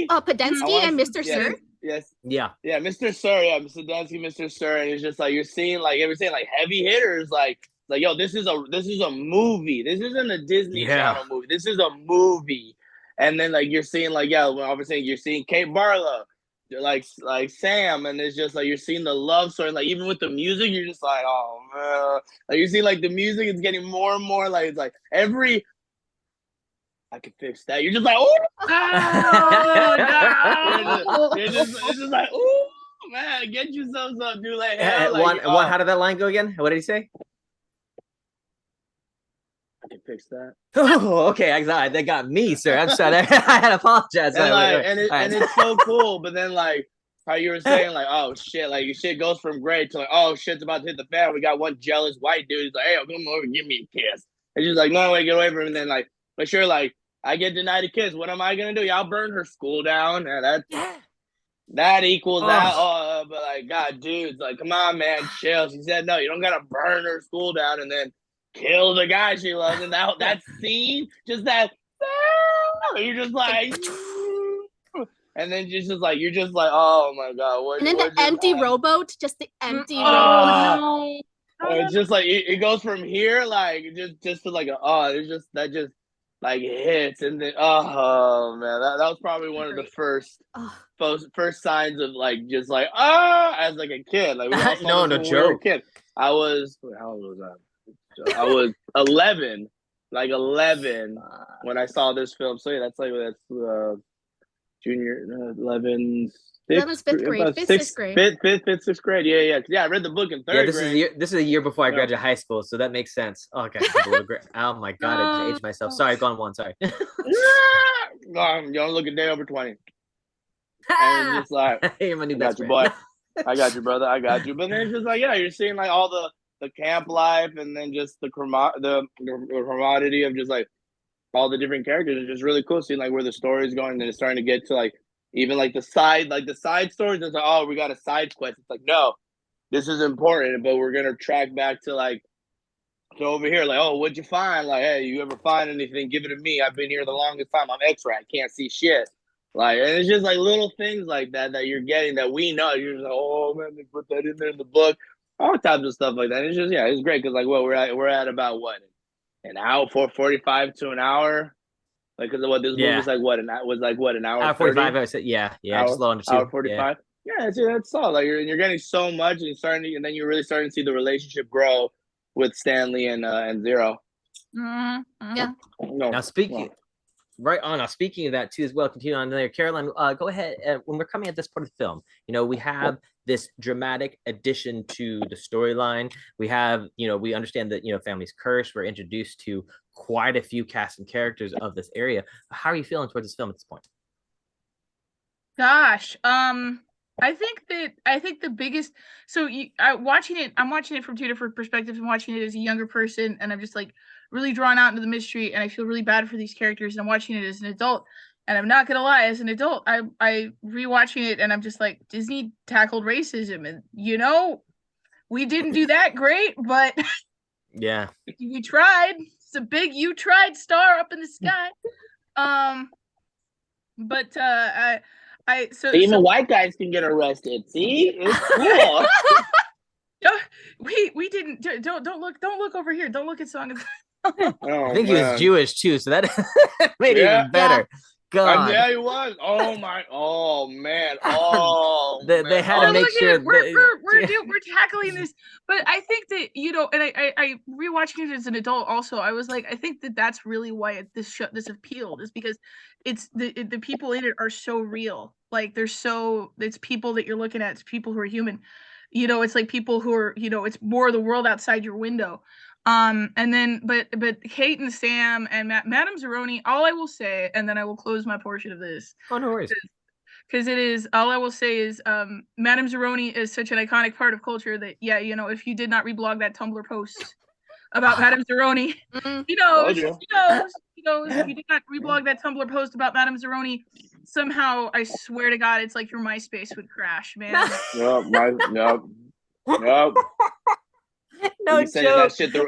Oh, Podensky and Mr. Sir. Yes. Yeah, Mr. Sir. Yeah, Sandusky, Mr. Sir, and it's just you're seeing every saying heavy hitters, yo, this is a movie. This isn't a Disney Channel movie. This is a movie. And then you're seeing when I was saying you're seeing Kate Barlow. like Sam, and it's just like you're seeing the love story. Like even with the music, you're just like, oh man. Like you see, like the music is getting more and more. Like it's like every. I can fix that. You're just like, oh, no. It's just like, oh man, get yourself some, dude. Like, hell, like one. How did that line go again? What did he say? I can fix that. Oh, okay. They got me, sir. I'm sorry. I had to apologize. And, and it's so cool. But then, like, how you were saying, like, oh shit, like your shit goes from great to like, oh shit's about to hit the fan. We got one jealous white dude. He's like, hey, come over, give me a kiss. And she's like, no, wait, get away from him. And then, like, but sure, like, I get denied a kiss. What am I gonna do? Y'all burn her school down, and that equals that. Oh, but like, God, dudes, like, come on, man, chill. She said, no, you don't gotta burn her school down and then kill the guy she loves. And that scene, just that, you're just like, and then you're just like, oh my God, what? And then the empty rowboat, just the empty rowboat. No. It's just like it goes from here, like just to like that just like hits, and then oh man, that was probably one of the first signs of like just like as like a kid, like we all saw no when joke. we were a kid. How old was I? I was 11, like 11 when I saw this film. So yeah, that's junior 11. That was fifth grade. Sixth grade. Fifth, sixth grade. Yeah. I read the book in third grade. This is a year before I graduated high school, so that makes sense. Oh, okay. Oh my God, I aged myself. Sorry, go on one. Sorry. You don't look a day over 20. And it's just like, hey, my new best friend. Boy. I got you, brother. I got you. But then it's just like, yeah, you're seeing like all the camp life, and then just the commodity of just like all the different characters. It's just really cool seeing like where the story is going, and it's starting to get to like even like the side stories. It's like, oh, we got a side quest. It's like, no, this is important, but we're gonna track back to like to over here. Like, oh, what'd you find? Like, hey, you ever find anything? Give it to me. I've been here the longest time. I'm X-ray. I can't see shit. Like, and it's just like little things like that you're getting that we know. You're just like, oh man, they put that in there in the book. All types of stuff like that. It's just it's great because like we're at about what, an hour, 45 to an hour. Like, because what this movie was like, an hour? Hour 45. I said, just low under 2. Hour 45. Yeah, it's all like you're getting so much, and then you're really starting to see the relationship grow with Stanley and Zero. Mm-hmm. Yeah. Now speaking of that too as well, continue on there, Carolyn. Go ahead. When we're coming at this part of the film, we have this dramatic addition to the storyline. We have, we understand that family's curse. We're introduced to quite a few cast and characters of this area. How are you feeling towards this film at this point? Gosh, I think the biggest. So I'm watching it from two different perspectives. I'm watching it as a younger person, and I'm just like really drawn out into the mystery, and I feel really bad for these characters. And I'm watching it as an adult, and I'm not gonna lie, as an adult, I rewatching it, and I'm just like, Disney tackled racism, and we didn't do that great, but yeah, we tried. It's a big "you tried" star up in the sky. Even white guys can get arrested. See, it's cool. we didn't. Don't look over here. Don't look at Song of. Oh, I think he was Jewish too, so that made it even better. God. Yeah, he was. Oh my. Oh man. They had to make sure we're tackling this. But I think that and I rewatching it as an adult also. I was like, I think that's really why this appealed, is because it's the people in it are so real. Like it's people that you're looking at. It's people who are human. It's like people who are it's more the world outside your window. And then, but Kate and Sam and Madame Zeroni, all I will say, and then I will close my portion of this. Oh, no worries. Because it is, all I will say is, Madame Zeroni is such an iconic part of culture that, if you did not reblog that Tumblr post about Madame Zeroni, if you did not reblog that Tumblr post about Madame Zeroni, somehow, I swear to God, it's like your MySpace would crash, man. Yep. No joke. Saying that shit through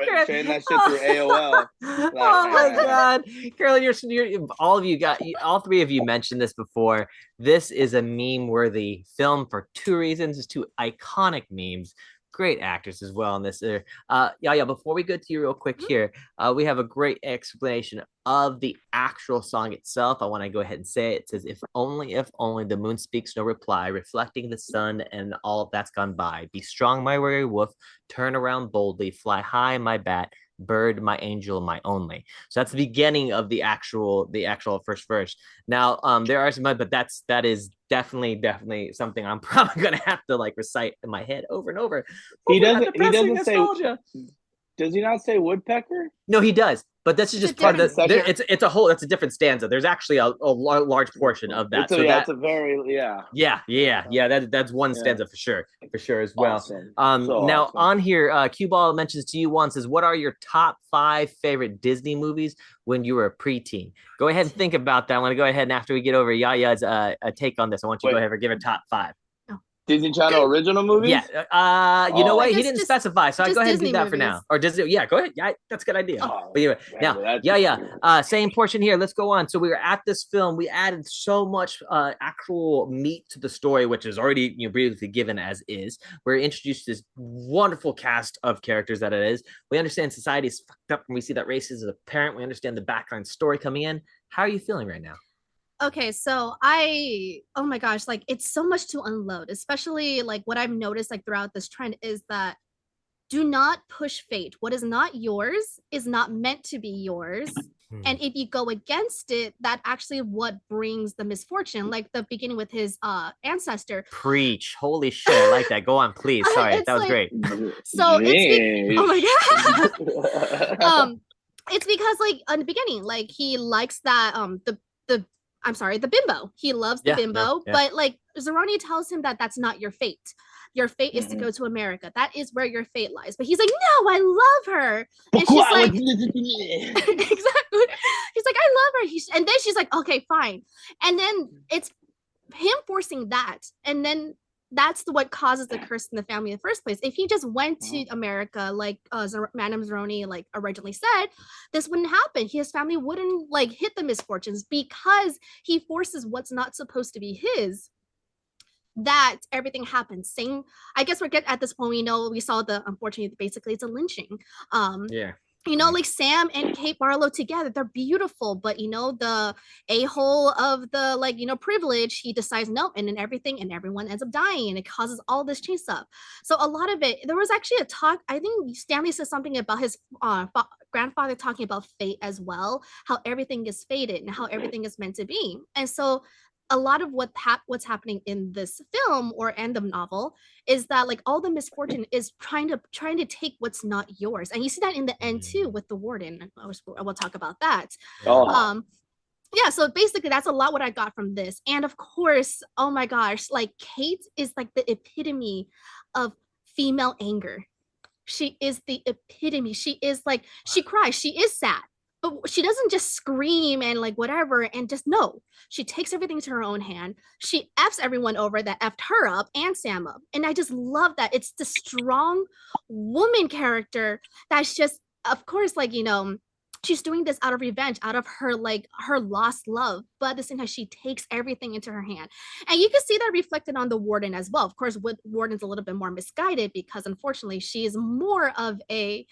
AOL. Oh my God, Carolyn, you're all three of you mentioned this before. This is a meme-worthy film for two reasons. It's two iconic memes. Great actors as well in this. Yaya, before we go to you real quick here, we have a great explanation of the actual song itself, I want to go ahead and say it. It says, if only the moon speaks no reply, reflecting the sun and all that's gone by. Be strong, my weary wolf, turn around boldly, fly high, my bat, bird, my angel, my only. So that's the beginning of the actual first verse. Now, there are some, but that is definitely something I'm probably gonna have to like recite in my head over and over. He doesn't say. Nostalgia. Does he not say woodpecker? No, he does. But that's just part of the. It's a whole. That's a different stanza. There's actually a large portion of that. It's a very That's one stanza for sure as well. Awesome. Now awesome. on here, Cue Ball mentions to you once says, what are your top 5 favorite Disney movies when you were a preteen? Go ahead and think about that. I want to go ahead and after we get over Yaya's take on this, I want you to go ahead and give a top 5. Disney Channel original movies? Yeah. You know what? He didn't specify, so I'll go ahead and do that for now. Or Disney. Yeah, go ahead. Yeah, that's a good idea. But anyway, now, same portion here. Let's go on. So we were at this film. We added so much actual meat to the story, which is already briefly given as is. We're introduced to this wonderful cast of characters that it is. We understand society is fucked up, and we see that racism is apparent. We understand the background story coming in. How are you feeling right now? Okay, so oh my gosh, like it's so much to unload, especially like what I've noticed like throughout this trend is that do not push fate. What is not yours is not meant to be yours. And if you go against it, that actually what brings the misfortune, like the beginning with his ancestor. Preach. Holy shit, I like that. Go on, please. Sorry, that was great. So oh my god. It's because like in the beginning, like he likes that the bimbo. He loves the bimbo, but like Zeroni tells him that that's not your fate. Your fate is to go to America. That is where your fate lies. But he's like, no, I love her. And she's like, exactly. He's like, I love her. And then she's like, okay, fine. And then it's him forcing that. And then that's what causes the curse in the family in the first place. If he just went to America, like Madame Zeroni like originally said, this wouldn't happen. His family wouldn't like hit the misfortunes because he forces what's not supposed to be his. That everything happens. Same. I guess we're getting at this point. We saw unfortunately, basically, it's a lynching. Like Sam and Kate Barlow together, they're beautiful, but the a-hole of the privilege, he decides no, and then everything and everyone ends up dying, and it causes all this chase up. So a lot of it, there was actually a talk, I think Stanley said something about his grandfather talking about fate as well, how everything is fated and how everything is meant to be. And so a lot of what's happening in this film and the novel is that like all the misfortune is trying to take what's not yours, and you see that in the end too with the warden. We'll talk about that. So basically that's a lot what I got from this. And of course, oh my gosh, like Kate is like the epitome of female anger. She is the epitome. She is like, she cries, she is sad, but she doesn't just scream and like whatever and just no. She takes everything to her own hand. She F's everyone over that F'd her up and Sam up. And I just love that. It's the strong woman character that's just, of course, like, she's doing this out of revenge, out of her lost love. But at the same time, she takes everything into her hand. And you can see that reflected on the warden as well. Of course, warden's a little bit more misguided because unfortunately she is more of a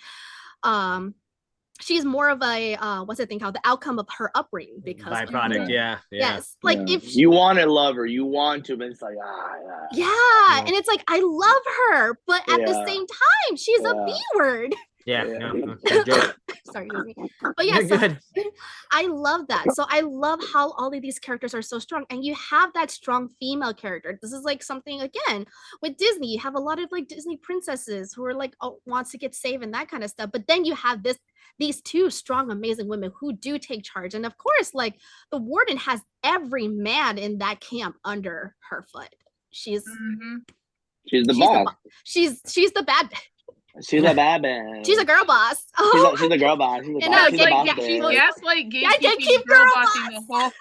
what's the thing called, the outcome of her upbringing, because byproduct. Yes, like if you want to love her, you want to, but it's like and it's like I love her, but at the same time she's a B word. Sorry, but yeah, so I love that. So I love how all of these characters are so strong, and you have that strong female character. This is like something again with Disney. You have a lot of like Disney princesses who are like wants to get saved and that kind of stuff. But then you have these two strong, amazing women who do take charge, and of course, like the warden has every man in that camp under her foot. She's the boss. She's the bad. She's a bad bitch. She's a girl boss. She's a girl boss. She's gaslight gatekeeping girl bossing the whole.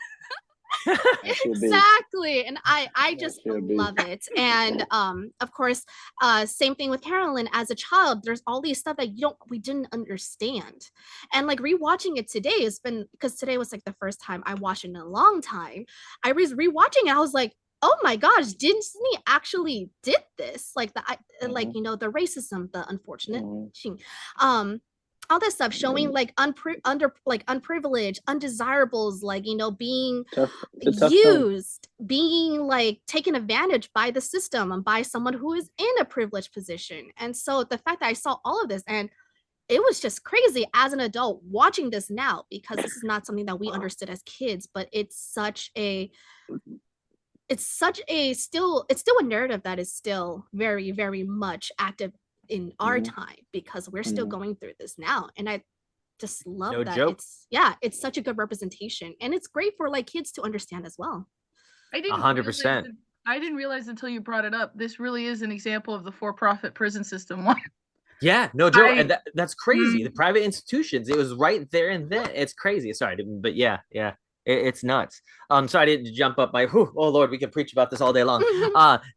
Exactly. And I just love it. And of course, same thing with Carolyn. As a child, there's all these stuff that we didn't understand. And like rewatching it today has been, because today was like the first time I watched it in a long time. I was rewatching it, I was like, oh my gosh, Disney actually did this. Like the racism, the unfortunate thing. all this stuff showing like unprivileged, undesirables, like, you know, being It's a tough film. used, being like taken advantage by the system and by someone who is in a privileged position. And so the fact that I saw all of this, and it was just crazy as an adult watching this now, because this is not something that we understood as kids, but it's such a still a narrative that is still very, very much active in our time, because we're still going through this now. And I just love that. Joke. It's such a good representation, and it's great for like kids to understand as well. 100%. I didn't realize until you brought it up. This really is an example of the for-profit prison system one. Yeah, no joke. And that's crazy. The private institutions, it was right there and then. It's crazy. Sorry, but yeah. It's nuts. Sorry, I didn't jump up my. Oh Lord, we can preach about this all day long.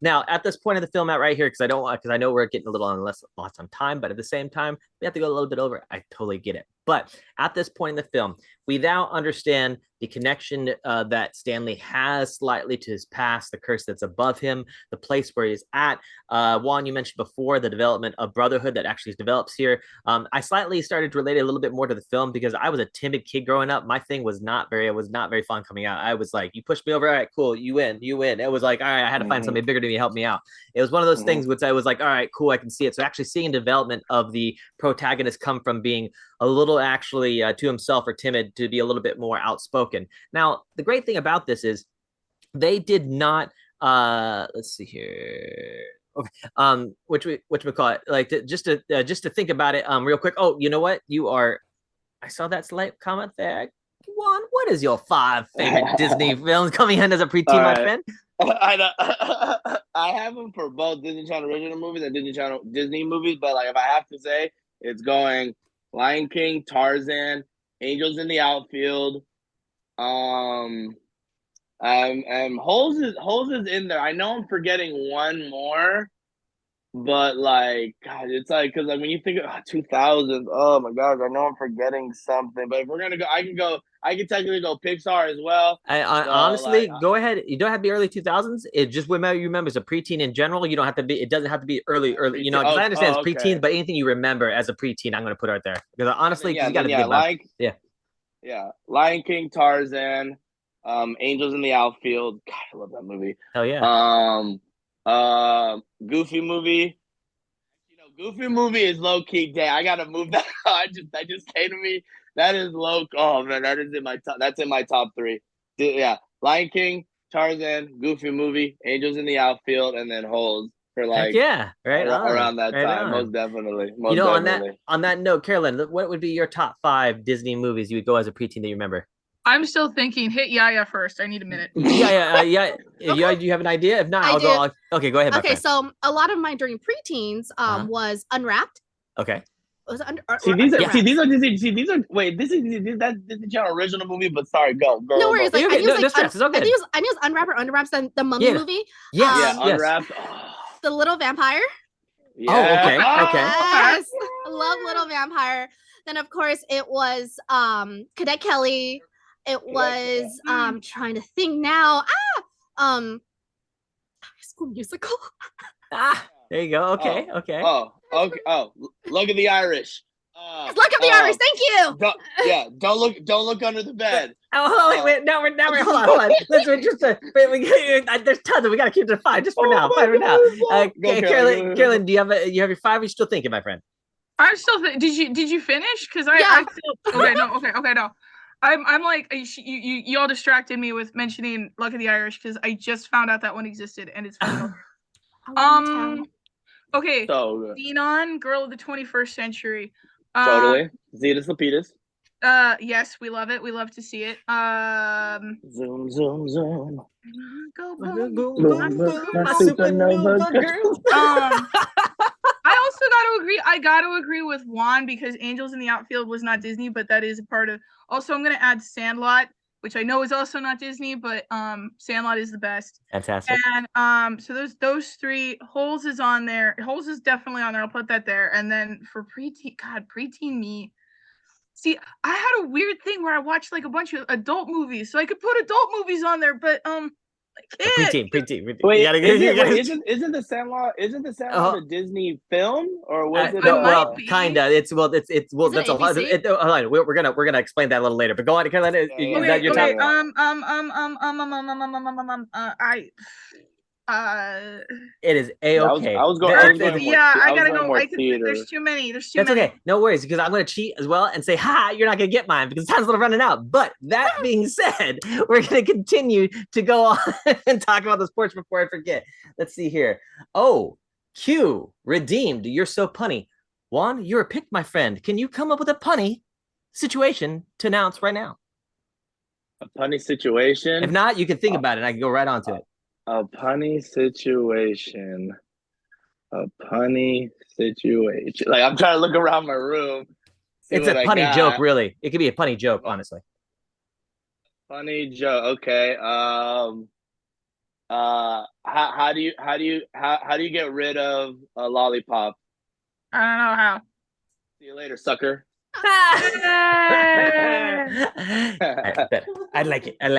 Now at this point of the film out right here, because I know we're getting a little on lots on time, but at the same time we have to go a little bit over. I totally get it. But at this point in the film, we now understand the connection that Stanley has slightly to his past, the curse that's above him, the place where he's at. Juan, you mentioned before the development of brotherhood that actually develops here. I slightly started to relate a little bit more to the film because I was a timid kid growing up. My thing was not very fun coming out. I was like, you pushed me over, all right, cool, you win. It was like, all right, I had to find somebody bigger to me to help me out. It was one of those things which I was like, all right, cool, I can see it. So actually seeing development of the protagonist come from being a little actually to himself or timid to be a little bit more outspoken. Now, the great thing about this is they did not, let's see here. Okay. Which we call it, like just to think about it real quick. Oh, you know what? I saw that slight comment there. Juan, what is your 5 favorite Disney films coming in as a preteen, my friend? I have them for both Disney Channel original movies and Disney Channel Disney movies, but like if I have to say, it's going Lion King, Tarzan, Angels in the Outfield, and Holes is in there. I know I'm forgetting one more, but like God, it's like because like when you think of 2000s, oh my God, I know I'm forgetting something. But if we're gonna go, I can technically go Pixar as well. I honestly, like, go ahead. You don't have to be early 2000s. It just whatever you remember as a preteen in general. You don't have to be. It doesn't have to be early. You know, because I understand it's preteen, but anything you remember as a preteen, I'm going to put right there. Because honestly, you got to be Lion King, Tarzan, Angels in the Outfield. God, I love that movie. Hell yeah. Goofy movie. You know, Goofy movie is low key. Dang, I gotta move that. That just came to me. That is low. Oh man, that is in my top. That's in my top 3. Yeah, Lion King, Tarzan, Goofy movie, Angels in the Outfield, and then Holes for like around that time. Most definitely. On that note, Carolyn, what would be your top 5 Disney movies you would go as a preteen that you remember? I'm still thinking. Hit Yaya first. I need a minute. Yeah. Okay. Do you have an idea? If not, I'll go. Okay, go ahead. Okay, so a lot of mine during preteens was Unwrapped. Okay. Was these are wait, this is that's Disney Channel original movie, but sorry, go. No worries. Like, I knew it was Unwrapped or Unwrapped, the Mummy movie. Unwrapped. The Little Vampire. Yeah. Oh, okay. Yes. I love Little Vampire. Then of course it was Cadet Kelly. It was trying to think now. School Musical. There you go. Okay. Luck of the Irish. Luck of the Irish. Thank you. Don't look under the bed. Oh, wait. Now we're hold on. Let's just there's tons of. We gotta keep it to 5 just for now. 5 for now. Carolyn, do you have your 5? Are you still thinking, my friend? I'm still. Did you finish? Because I still. Okay. No. I'm like you all distracted me with mentioning Luck of the Irish because I just found out that one existed and it's okay. So Xenon, Girl of the 21st Century. Totally. Zetas Lapidus. Yes, we love it. We love to see it. Zoom. Go boom. My supernova girl. I got to agree with Juan because Angels in the Outfield was not Disney, but that is a part of. Also, I'm going to add Sandlot, which I know is also not Disney, but Sandlot is the best. Fantastic. And so those 3. Holes is on there. Holes is definitely on there. I'll put that there. And then for preteen me. See, I had a weird thing where I watched like a bunch of adult movies, so I could put adult movies on there, but I can't. Preteen. Wait, You gotta get. isn't the Sandlot a Disney film or was it? It might well, be. kinda. It's well. Is That's it a lot. ABC? Hold on. We're gonna explain that a little later. But go on, Carolina. Is that your Okay. top? It is a-okay. I was going more. Yeah, I gotta going go. more I could. theater. There's too many. That's okay. No worries, because I'm going to cheat as well and say, ha, you're not going to get mine because time's running out. But that being said, we're going to continue to go on and talk about the sports before I forget. Let's see here. Oh, Q, redeemed. You're so punny. Juan, you're a pick, my friend. Can you come up with a punny situation to announce right now? A punny situation? If not, you can think about it and I can go right on to it. A punny situation. A punny situation. Like, I'm trying to look around my room. It's a punny joke, really. It could be a punny joke, honestly. Funny joke. Okay. How do you get rid of a lollipop? I don't know how. See you later, sucker. I like it. All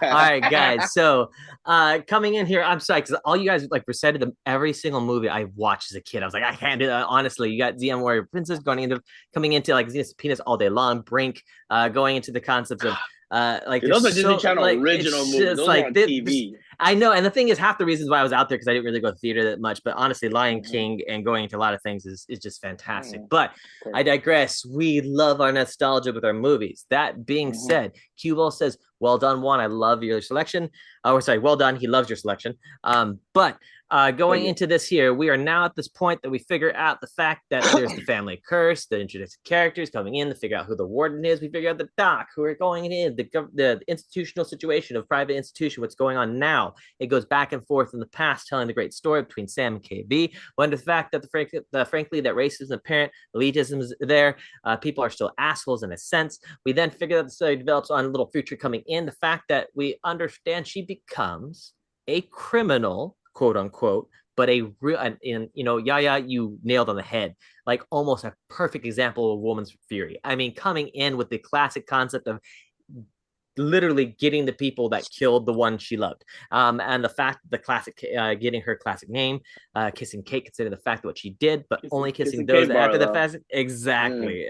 right, guys. So coming in here, I'm sorry because all you guys like recited them every single movie I watched as a kid. I was like, I can't do that. Honestly, you got ZM Warrior Princess coming into like Xenos Penis all day long, Brink, going into the concepts of like those are Disney Channel original movies. Those are on TV. I know, and the thing is, half the reasons why I was out there because I didn't really go to theater that much. But honestly, Lion King and going into a lot of things is just fantastic. But I digress. We love our nostalgia with our movies. That being said, Q-Ball says, "Well done, Juan. I love your selection." Well done. He loves your selection. But going into this here, we are now at this point that we figure out the fact that there's the family curse, the introduced characters coming in to figure out who the warden is. We figure out the doc, who are going in, the institutional situation of private institution, what's going on now. It goes back and forth in the past, telling the great story between Sam and KB. When the fact that frankly that racism is apparent, elitism is there, people are still assholes in a sense. We then figure that the story develops on a little future coming in. The fact that we understand she becomes a criminal, quote unquote, but a real, and Yaya, you nailed on the head, like almost a perfect example of a woman's fury. I mean, coming in with the classic concept of literally getting the people that killed the one she loved, and the fact the classic getting her classic name, kissing Kate, considering the fact of what she did, but only kissing those after the fact. Exactly.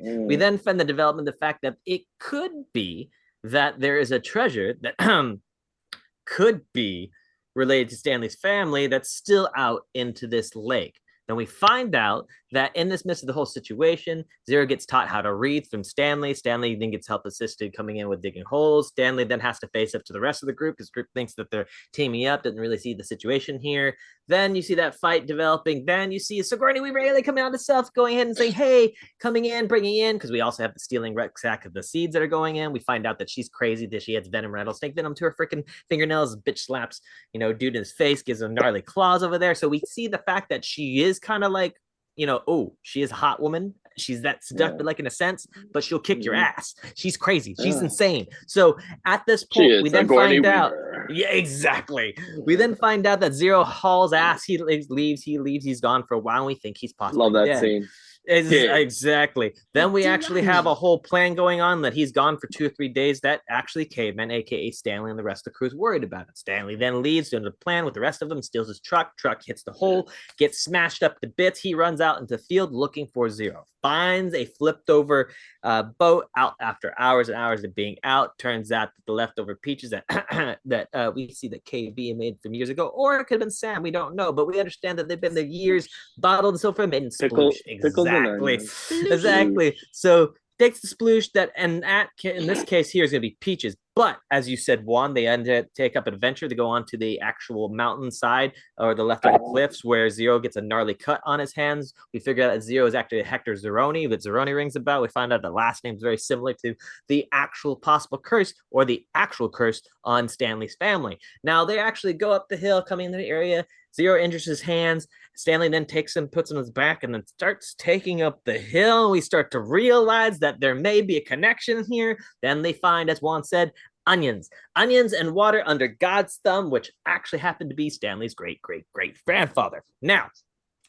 We then find the development, the fact that it could be that there is a treasure that could be related to Stanley's family that's still out into this lake. Then we find out that in this midst of the whole situation, Zero gets taught how to read from Stanley. Stanley then gets help assisted coming in with digging holes. Stanley then has to face up to the rest of the group because the group thinks that they're teaming up, doesn't really see the situation here. Then you see that fight developing. Then you see Sigourney Weaver really coming out of self, going ahead and saying, hey, coming in, bringing in, because we also have the stealing rucksack of the seeds that are going in. We find out that she's crazy, that she has venom, rattlesnake venom to her freaking fingernails. Bitch slaps, dude in his face, gives him gnarly claws over there. So we see the fact that she is kind of like, she is a hot woman. She's that seductive, like in a sense, but she'll kick your ass. She's crazy. She's insane. So at this point, we then find out. Yeah, exactly. We then find out that Zero hauls ass. He leaves. He's gone for a while. And we think he's possibly Love that dead. scene. Exactly. Then we actually have a whole plan going on that he's gone for 2 or 3 days that actually Caveman, aka Stanley, and the rest of the crew is worried about it. Stanley then leaves, doing the plan with the rest of them, steals his truck hits the hole, gets smashed up to bits. He runs out into the field looking for Zero, finds a flipped over boat out after hours and hours of being out. Turns out that the leftover peaches that we see that KB made from years ago, or it could have been Sam, we don't know, but we understand that they've been there years, bottled and so forth, made in sploosh. Exactly. So takes the sploosh in this case here is going to be peaches. But as you said, Juan, they end to take up an adventure to go on to the actual mountainside or the leftover cliffs where Zero gets a gnarly cut on his hands. We figure out that Zero is actually Hector Zeroni, that Zeroni rings about. We find out the last name is very similar to the actual possible curse or the actual curse on Stanley's family. Now they actually go up the hill, coming into the area. Zero injures his hands. Stanley then takes him, puts him on his back, and then starts taking up the hill. We start to realize that there may be a connection here. Then they find, as Juan said, onions and water under God's thumb, which actually happened to be Stanley's great grandfather. Now,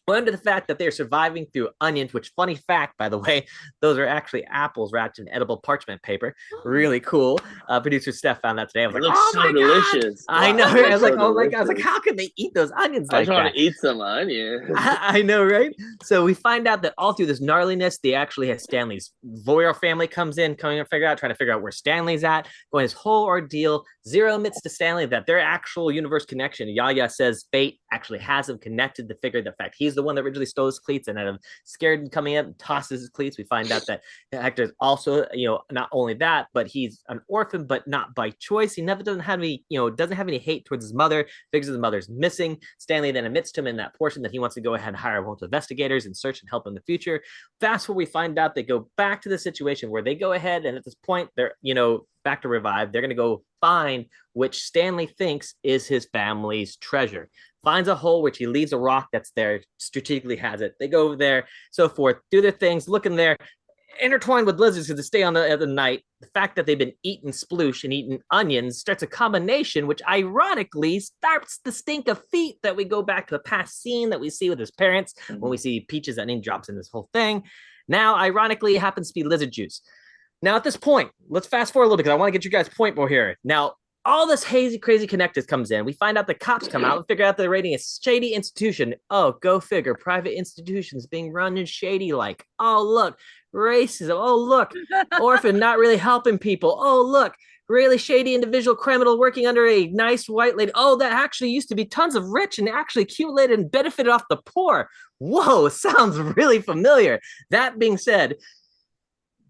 Under the fact that they're surviving through onions, which, funny fact, by the way, those are actually apples wrapped in edible parchment paper. Really cool. Producer Steph found that today. I was like, looks oh so my delicious. God. I Wow, know. it Right? I looks was like, so oh my God. I was like, delicious. how can they eat those onions I like just want that? to eat some onions. I know, right? So we find out that all through this gnarliness, they actually have Stanley's Voyeur family comes in, trying to figure out where Stanley's at, going this whole ordeal. Zero admits to Stanley that their actual universe connection. Yaya says fate actually has him connected to figure the fact he's the one that originally stole his cleats, and out of scared and coming up and tosses his cleats. We find out that Hector's also, not only that, but he's an orphan, but not by choice. He never doesn't have any hate towards his mother. Figures his mother's missing. Stanley then admits to him in that portion that he wants to go ahead and hire a bunch of investigators and search and help in the future. Fast forward, we find out they go back to the situation where they go ahead and at this point they're back to Revive. They're going to go find which Stanley thinks is his family's treasure. Finds a hole which he leaves a rock that's there, strategically has it. They go over there, so forth, do their things, look in there, intertwined with lizards because they stay on the night. The fact that they've been eating sploosh and eating onions starts a combination, which ironically starts the stink of feet that we go back to the past scene that we see with his parents when we see Peach's onion drops in this whole thing. Now, ironically, it happens to be lizard juice. Now, at this point, let's fast forward a little bit because I want to get you guys' point more here. Now, all this hazy, crazy connectors comes in. We find out the cops come out and figure out they're raiding a shady institution. Oh, go figure. Private institutions being run and shady like. Oh, look. Racism. Oh, look. Orphan not really helping people. Oh, look. Really shady individual criminal working under a nice white lady. Oh, that actually used to be tons of rich and actually accumulated and benefited off the poor. Whoa, sounds really familiar. That being said,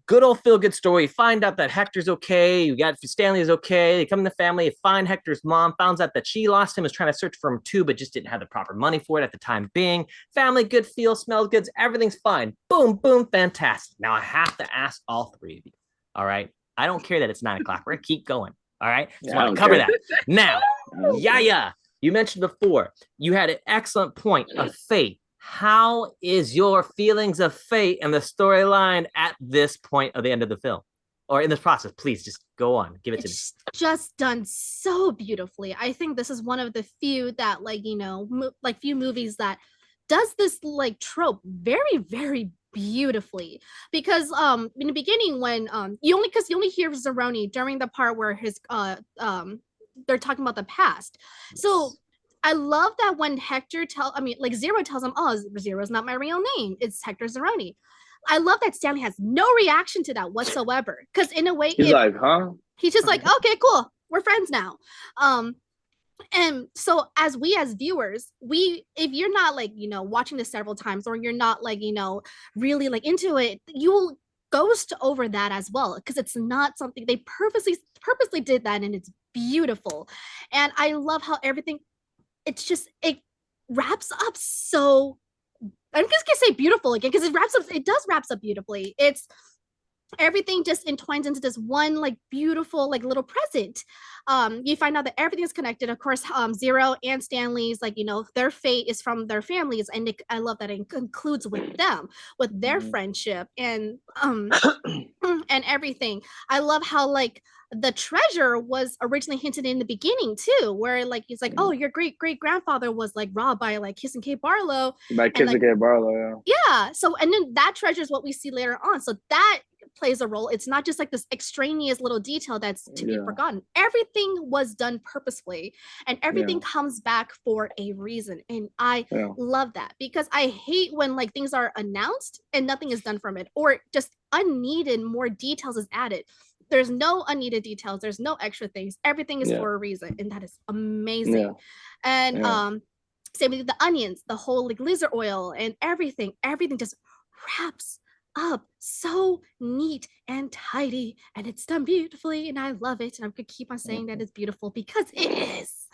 good old feel-good story. You find out that Hector's okay. You got Stanley is okay. They come in the family. Find Hector's mom. Found out that she lost him. Was trying to search for him too, but just didn't have the proper money for it at the time being. Family, good feel, smells good. Everything's fine. Boom, boom, fantastic. Now I have to ask all three of you. All right. I don't care that it's 9 o'clock. We're gonna keep going. All right. Just want to cover that. Now, Yaya, you mentioned before you had an excellent point of fate. How is your feelings of fate and the storyline at this point of the end of the film or in this process? Please just go on. Give it to me. It's just done so beautifully. I think this is one of the few that few movies that does this like trope very, very beautifully, because in the beginning when you only hear Zeroni during the part where his they're talking about the past. So I love that when Zero tells him, oh, Zero's not my real name. It's Hector Zeroni. I love that Stanley has no reaction to that whatsoever. Because in a way, he's like, huh? He's just like, okay, cool. We're friends now. And so as viewers, if you're not watching this several times, or you're not really into it, you will ghost over that as well, because it's not something they purposely did that, and it's beautiful. And I love how everything, it wraps up so, I'm just gonna say beautiful again, because it does wraps up beautifully. It's everything just entwines into this one beautiful little present. You find out that everything is connected. Of course, Zero and Stanley's their fate is from their families, and I love that it concludes with them, with their friendship and and everything. I love how the treasure was originally hinted in the beginning too, where he's like, oh, your great grandfather was robbed by Kissing Kate Barlow. By Kissing Kate Barlow, yeah. So and then that treasure is what we see later on. So that plays a role. It's not just this extraneous little detail that's to be forgotten. Everything was done purposefully, and everything comes back for a reason. And I love that, because I hate when things are announced and nothing is done from it, or just unneeded more details is added. There's no unneeded details. There's no extra things. Everything is for a reason, and that is amazing. And same with the onions, the whole lizard oil, and everything just wraps up so neat and tidy, and it's done beautifully, and I love it. And I'm gonna keep on saying that it's beautiful, because it is.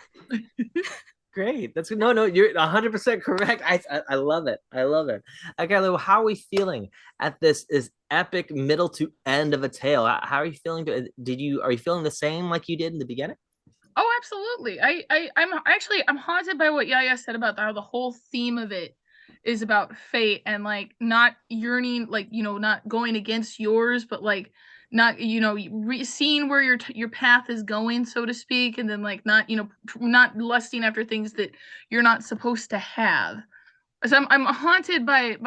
Great. That's no, you're 100% correct. I love it. I love it. Okay, how are we feeling at this is epic middle to end of a tale? How are you feeling? Are you feeling the same like you did in the beginning? Oh, absolutely. I'm haunted by what Yaya said about how the whole theme of it is about fate, and not yearning, not going against yours, but not seeing where your path is going, so to speak, and then not lusting after things that you're not supposed to have. So I'm haunted by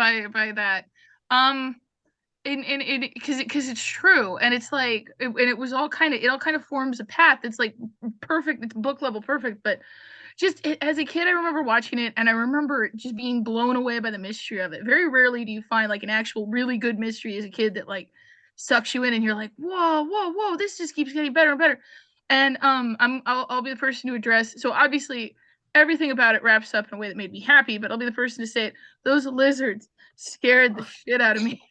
that. And because it's true, and it's like and it all kind of forms a path. It's like perfect. It's book level perfect, but just as a kid, I remember watching it, and I remember just being blown away by the mystery of it. Very rarely do you find like an actual really good mystery as a kid that like sucks you in, and you're like, whoa, whoa, whoa, this just keeps getting better and better. And I'll be the person to address. So obviously, everything about it wraps up in a way that made me happy, but I'll be the person to say it. Those lizards scared the shit out of me.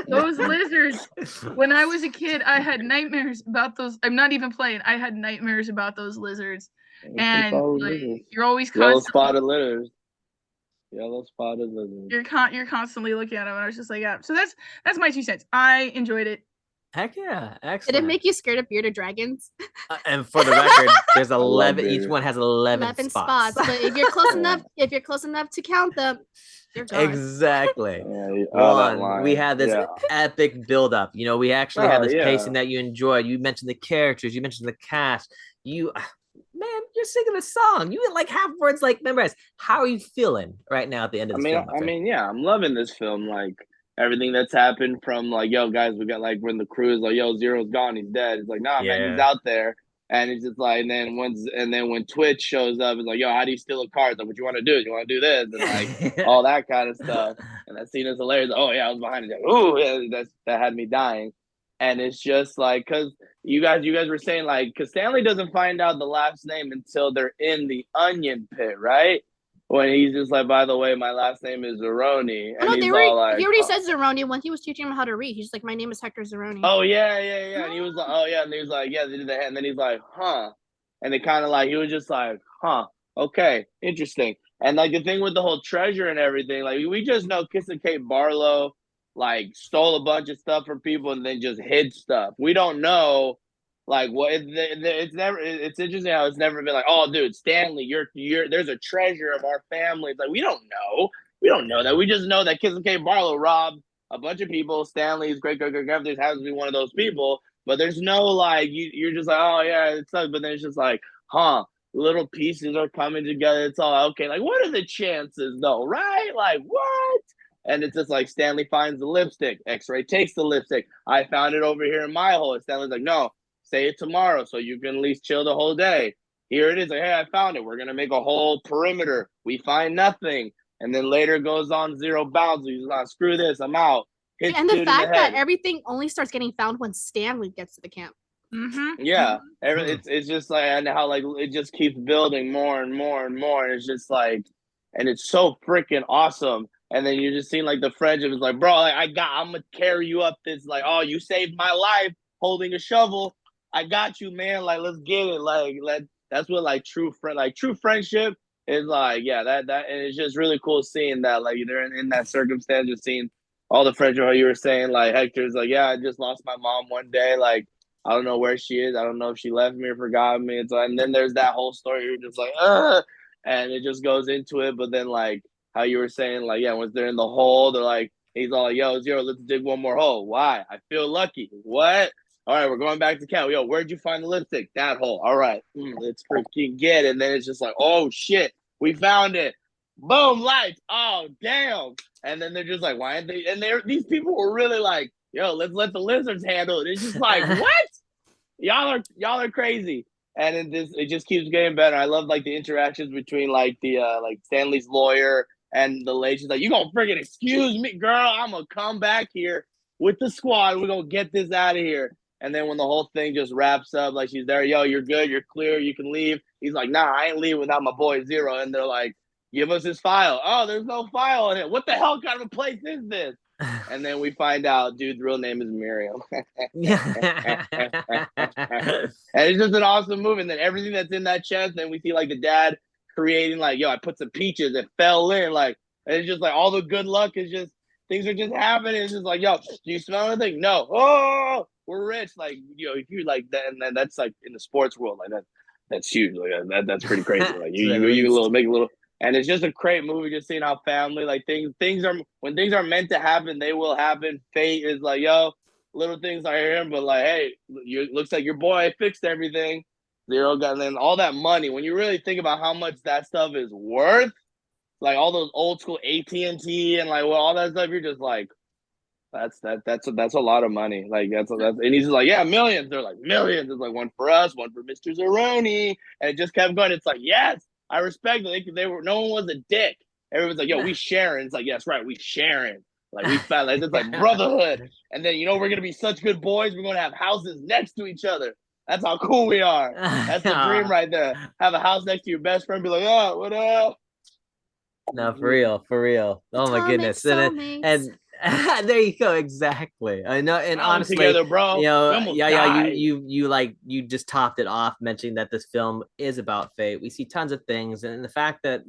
Those lizards. When I was a kid, I had nightmares about those. I'm not even playing. I had nightmares about those lizards. And like, you're always yellow constantly spotted lizards. Yellow spotted lizards. you're constantly looking at them, and I was just like, yeah. So that's my 2 cents. I enjoyed it. Heck yeah, Did excellent. it make you scared of bearded dragons? And for the record, there's love 11. it. Each one has 11 spots. But if you're close Yeah. enough to count them, you're gone. Exactly. Yeah, One, we had this Yeah. epic build-up. You know, we actually Oh, had this yeah. pacing that you enjoyed. You mentioned the characters, you mentioned the cast. You, man, you're singing a song. You like half words like memorized. How are you feeling right now at the end of this film? I mean, yeah, I'm loving this film. Like everything that's happened from like, yo, guys, we got like when the crew is like, yo, Zero's gone, he's dead. It's like, nah, man, he's out there. And it's just like, and then when Twitch shows up, it's like, yo, how do you steal a car? It's like, what you want to do? You want to do this? And like all that kind of stuff. And that scene is hilarious. Oh yeah, I was behind it. Ooh, yeah, that had me dying. And it's just like, cause you guys were saying like, cause Stanley doesn't find out the last name until they're in the onion pit, right? When he's just like, by the way, my last name is Zeroni. And he like, already said Zeroni when he was teaching him how to read. He's like, my name is Hector Zeroni. Oh, yeah. And he was like, oh, yeah. And he was like, yeah, they did that. And then he's like, huh. And they kind of like, he was just like, huh, okay, interesting. And like the thing with the whole treasure and everything, like we just know Kissing Kate Barlow like stole a bunch of stuff from people and then just hid stuff. We don't know like what it's interesting how it's never been like, oh dude, Stanley, you're there's a treasure of our family. It's like we don't know that. We just know that Kissing Kate Barlow robbed a bunch of people. Stanley's great grandfather happens to be one of those people, but there's no like you're just like, oh yeah, it sucks. But then it's just like, huh, little pieces are coming together. It's all okay. Like, what are the chances though, right? Like, what? And it's just like Stanley finds the lipstick. X-Ray takes the lipstick. I found it over here in my hole. And Stanley's like, no, say it tomorrow so you can at least chill the whole day. Here it is. Like, hey, I found it. We're gonna make a whole perimeter. We find nothing. And then later goes on Zero Bounds. He's like, screw this, I'm out. And the fact that everything only starts getting found when Stanley gets to the camp. Mm-hmm. Yeah, it's just like, and how like it just keeps building more and more and more. And it's just like, and it's so freaking awesome. And then you're just seeing like the friendship is like, bro, like, I'm gonna carry you up this, like, oh, you saved my life holding a shovel. I got you, man. Like, let's get it. That's what like true friendship is like. Yeah, that and it's just really cool seeing that like they're in that circumstance, just seeing all the friendship. How you were saying like Hector's like, yeah, I just lost my mom one day. Like, I don't know where she is. I don't know if she left me or forgot me. And then there's that whole story. You're just like, ugh, and it just goes into it. But then like how you were saying like, yeah, once they're in the hole, they're like, he's all like, yo, Zero, let's dig one more hole. Why? I feel lucky. What? All right, we're going back to camp. Yo, where'd you find the lipstick? That hole. All right, let's freaking get it. And then it's just like, oh shit, we found it. Boom, lights. Oh damn. And then they're just like, why aren't they? And these people were really like, yo, let's let the lizards handle it. It's just like, what? Y'all are crazy. And it just keeps getting better. I love like the interactions between like the like Stanley's lawyer and the lady. She's like, you gonna freaking excuse me, girl? I'm gonna come back here with the squad. We're gonna get this out of here. And then when the whole thing just wraps up, like she's there, yo, you're good, you're clear, you can leave. He's like, nah, I ain't leaving without my boy Zero. And they're like, give us his file. Oh, there's no file on it. What the hell kind of a place is this? And then we find out, dude's real name is Miriam. And it's just an awesome movie. And then everything that's in that chest, then we see like the dad creating like, yo, I put some peaches, it fell in. Like, and it's just like all the good luck is just, things are just happening. It's just like, yo, do you smell anything? No. Oh, we're rich. Like, you know, if you like that, and then that's like in the sports world, like that's huge. Like that's pretty crazy. Like you make a little. And it's just a great movie, just seeing how family, like things are, when things are meant to happen, they will happen. Fate is like, yo, little things are here, but like, hey, looks like your boy fixed everything. Zero got, and then all that money, when you really think about how much that stuff is worth, like all those old school AT&T and like all that stuff. You're just like, that's a lot of money. Like that's and he's just like, yeah, millions. They're like millions. It's like one for us, one for Mr. Zeroni, and it just kept going. It's like, yes, I respect it. They were, no one was a dick. Everyone's like, yo, we sharing. It's like, yes, right, we sharing. Like we found like it's like brotherhood. And then we're gonna be such good boys. We're gonna have houses next to each other. That's how cool we are. That's the dream right there. Have a house next to your best friend. Be like, oh, what up? No, for real, for real. Oh my goodness. And there you go, exactly. I know, and honestly, together, bro. You just topped it off mentioning that this film is about fate. We see tons of things, and the fact that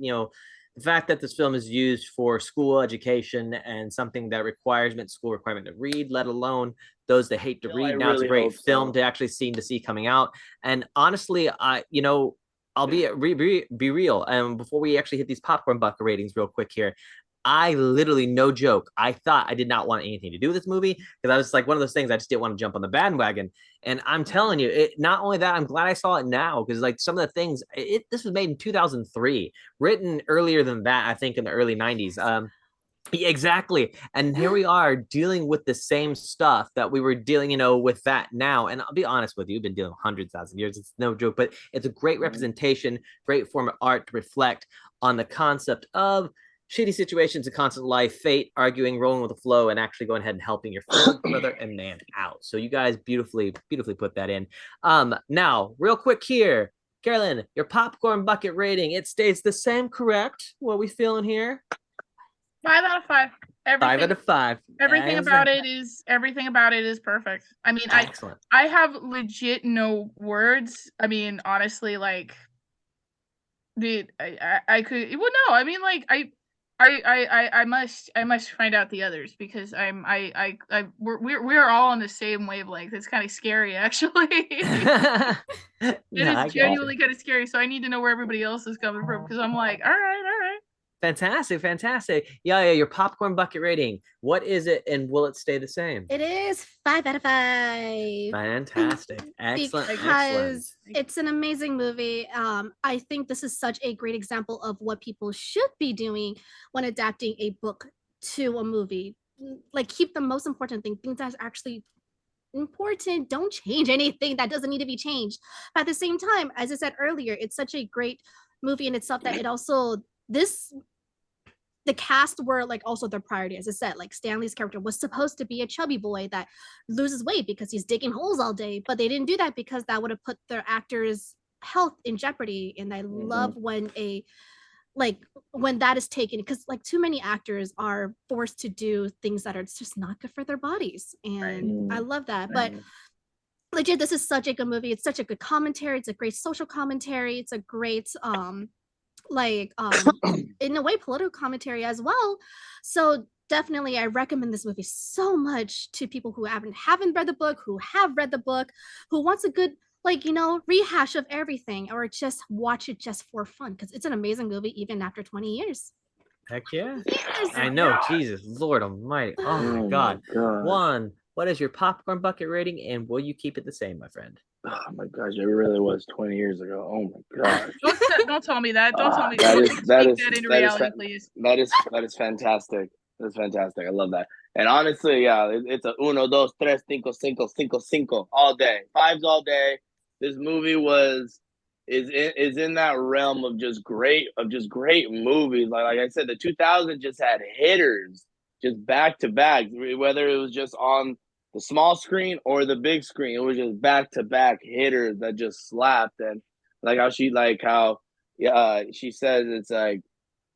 this film is used for school education and something that requires school requirement to read, let alone those that hate to read. Now it's a great film to actually see coming out. And honestly, I'll be real. And before we actually hit these popcorn bucket ratings real quick here, I literally, no joke, I thought I did not want anything to do with this movie because I was like one of those things I just didn't want to jump on the bandwagon. And I'm telling you, not only that, I'm glad I saw it now because like some of the things, this was made in 2003, written earlier than that, I think in the early 90s. Exactly. And here we are dealing with the same stuff that we were dealing, with that now. And I'll be honest with you, you've been dealing with hundreds of thousands of years. It's no joke, but it's a great representation, great form of art to reflect on the concept of shitty situations, a constant life, fate, arguing, rolling with the flow, and actually going ahead and helping your friend, brother, and man out. So you guys beautifully put that in. Now, real quick here, Carolyn, your popcorn bucket rating, it stays the same, correct? What we feeling here? 5 out of 5. 5 out of 5. Everything about it is perfect. I mean, excellent. I have legit no words. I mean, honestly, like, dude, I could. Well, no, I mean, like, I must find out the others because we're all on the same wavelength. It's kind of scary, actually. It is genuinely kind of scary. So I need to know where everybody else is coming from because I'm like, all right. Fantastic. Yeah, your popcorn bucket rating. What is it and will it stay the same? It is 5 out of 5. Fantastic. Excellent. Because it's an amazing movie. I think this is such a great example of what people should be doing when adapting a book to a movie. Like, keep the most important things that's actually important. Don't change anything that doesn't need to be changed. But at the same time, as I said earlier, it's such a great movie in itself that it also the cast were like also their priority. As I said, like Stanley's character was supposed to be a chubby boy that loses weight because he's digging holes all day, but they didn't do that because that would have put their actors' health in jeopardy. And I love when when that is taken, because like too many actors are forced to do things that are just not good for their bodies, and I love that. But legit, this is such a good movie. It's such a good commentary. It's a great social commentary. It's a great in a way political commentary as well. So definitely I recommend this movie so much to people who haven't read the book, who have read the book, who wants a good rehash of everything, or just watch it just for fun, because it's an amazing movie even after 20 years. Heck yeah. Yes. I know. Jesus Lord Almighty. Oh my God. Juan, what is your popcorn bucket rating, and will you keep it the same, my friend? Oh my gosh, it really was 20 years ago. Oh my gosh. Don't tell me that. Don't tell me that. Please. That is fantastic. That's fantastic. I love that. And honestly, yeah, it's a 1, 2, 3, 5, 5, 5, 5 all day. 5s all day. This movie is in that realm of just great movies. Like I said, the 2000s just had hitters just back to back, whether it was just on the small screen or the big screen. It was just back to back hitters that just slapped. And like how she says, it's like,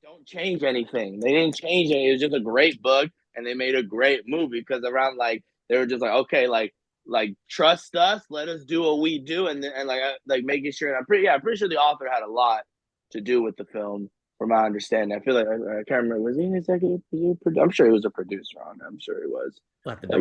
don't change anything. They didn't change it. It was just a great book, and they made a great movie because around they were just like, okay, like trust us, let us do what we do, and making sure. And I'm pretty sure the author had a lot to do with the film, from my understanding. I feel like I can't remember. Was he an executive producer? I'm sure he was a producer on it. I'm sure he was.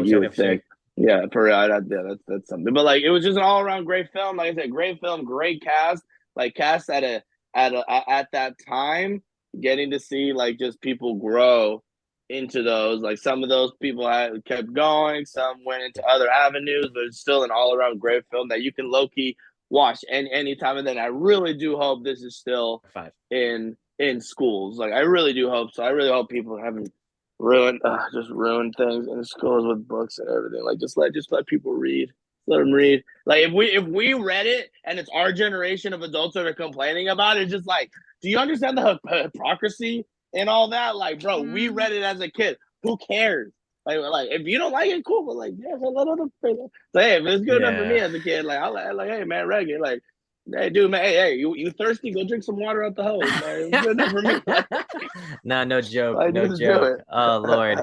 You would think. Yeah, that's something. But it was just an all around great film. Like I said, great film, great cast. Like cast at that time, getting to see just people grow into those. Like some of those people kept going, some went into other avenues, but it's still an all around great film that you can low key watch any time. And then I really do hope this is still in in schools. Like, I really do hope so. I really hope people haven't ruined things in schools with books and everything. Like, just let people read. Let them read. Like, if we read it and it's our generation of adults that are complaining about it, it's just like, do you understand the hypocrisy and all that? Like, bro, we read it as a kid. Who cares? Like if you don't like it, cool. But like, yeah, let other people. So hey, if it's good enough for me as a kid, like like, hey man, reggae, like, hey dude, man, hey, you thirsty? Go drink some water out the hose, man. It's good enough for me. No joke, Like, no just joke. Oh Lord.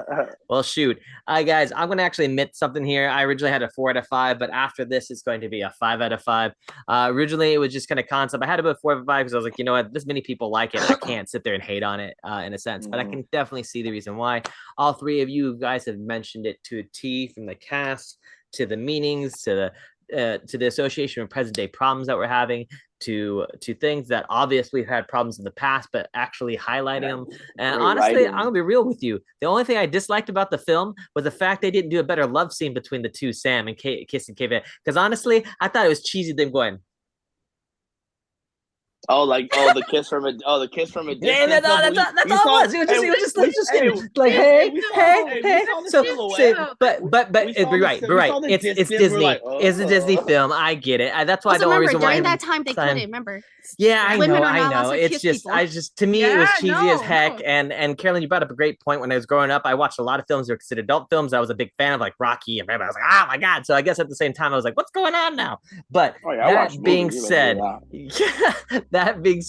Well, shoot. All right, guys, I'm gonna actually admit something here. I originally had a 4 out of 5, but after this, it's going to be a 5 out of 5. Originally, it was just kind of concept. I had to put 4 out of 5 because I was like, you know what, this many people like it. I can't sit there and hate on it in a sense, but I can definitely see the reason why. All three of you guys have mentioned it to a T, from the cast to the meanings to the association with present day problems that we're having, to things that obviously have had problems in the past, but actually highlighting them. And honestly, I'm gonna be real with you. The only thing I disliked about the film was the fact they didn't do a better love scene between the two, Sam and Kiss and Kevin. Because honestly, I thought it was cheesy. Them going, the kiss from a distance. Yeah, that's all it was. It was just like, hey. So, but you're right. It's Disney. Like, it's a Disney film. I get it. That's why Also, the only reason why during that time they couldn't remember. Yeah, I Women know. are not allowed to It's kiss just people. to me, it was cheesy as heck. No. And Carolyn, you brought up a great point. When I was growing up, I watched a lot of films that were considered adult films. I was a big fan of like Rocky, and I was like, oh my god. So I guess at the same time, I was like, what's going on now? But that being said,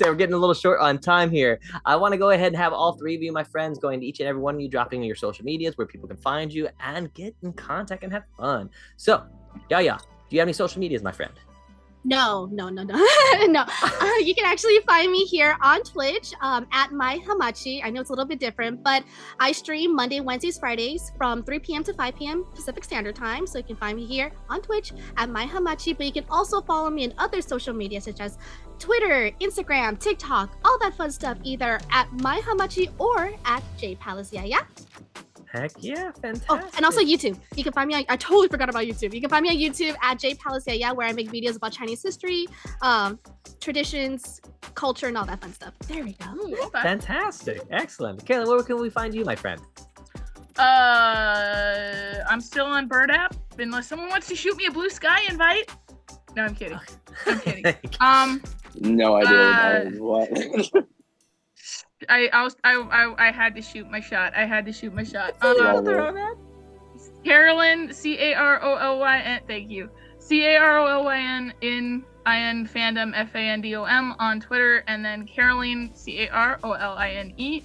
we're getting a little short on time here. I want to go ahead and have all three of you, my friends, going to each and every one of you, dropping your social medias where people can find you and get in contact and have fun. So, Yaya, do you have any social medias, my friend? No. No. You can actually find me here on Twitch at My Hamachi. I know it's a little bit different, but I stream Monday, Wednesdays, Fridays from 3 p.m. to 5 p.m. Pacific Standard Time. So you can find me here on Twitch at My Hamachi, but you can also follow me in other social media such as Twitter, Instagram, TikTok, all that fun stuff, either at My Hamachi or at Jade Palace Yaya. Heck yeah, fantastic. Oh, and also YouTube. You can find me on, I totally forgot about YouTube. You can find me on YouTube at Jade Palace Yaya, where I make videos about Chinese history, traditions, culture, and all that fun stuff. There we go. Ooh, okay. Fantastic. Excellent. Kayla, where can we find you, my friend? I'm still on Bird app, unless someone wants to shoot me a Blue Sky invite. No, I'm kidding. No idea what. I had to shoot my shot. Carolyn, Carolyn, thank you. Carolyn in IN fandom FANDOM on Twitter, and then Caroline, Caroline,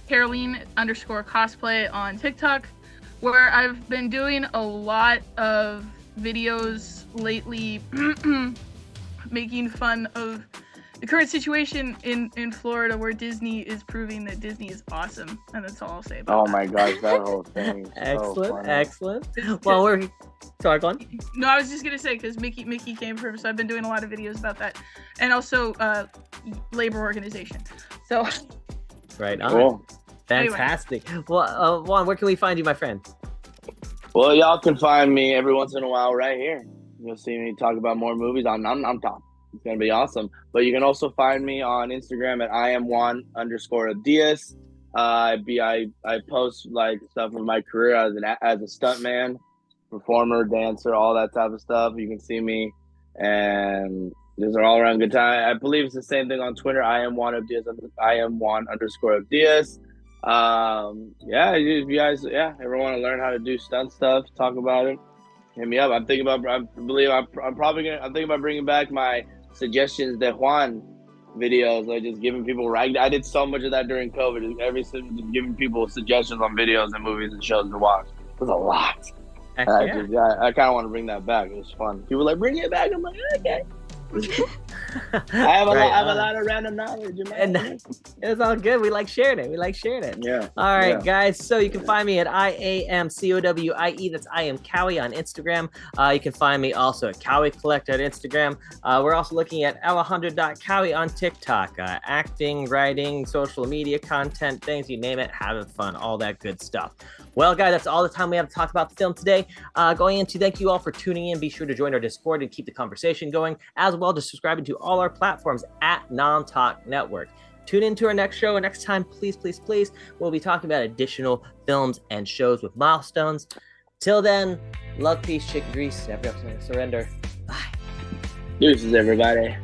Caroline _cosplay on TikTok, where I've been doing a lot of videos lately making fun of the current situation in Florida, where Disney is proving that Disney is awesome, and that's all I'll say about that. Oh my gosh, that whole thing. Excellent. Well, sorry, go on. No, I was just gonna say, because Mickey came from, so I've been doing a lot of videos about that, and also labor organization. So. Right on. Cool. Fantastic. Anyway. Well, Juan, where can we find you, my friend? Well, y'all can find me every once in a while right here. You'll see me talk about more movies on Nom Talk. It's gonna be awesome. But you can also find me on Instagram at Juan_Abdias. I post like stuff of my career as a stunt man, performer, dancer, all that type of stuff. You can see me, and these are all around good time. I believe it's the same thing on Twitter. Juan_Abdias. Juan_Abdias. If you guys ever want to learn how to do stunt stuff, talk about it, hit me up. I'm thinking about bringing back my suggestions de Juan videos, like just giving people I did so much of that during COVID. Just giving people suggestions on videos and movies and shows to watch. It was a lot. I kind of want to bring that back. It was fun. People were like, bring it back. I'm like, okay. I have a lot of random knowledge. And it's all good. We like sharing it. Yeah. All right, guys. So you can find me at IAMCOWIE. That's I am Cowie on Instagram. You can find me also at Cowie Collector at Instagram. We're also looking at Alejandro.Cowie on TikTok. Acting, writing, social media content, things, you name it, having fun, all that good stuff. Well, guys, that's all the time we have to talk about the film today. Going into, thank you all for tuning in. Be sure to join our Discord and keep the conversation going, as well as subscribing to all our platforms at Nom Talk Network. Tune into our next show. And next time, please, we'll be talking about additional films and shows with milestones. Till then, love, peace, chicken grease, never surrender. Bye. Deuces, everybody.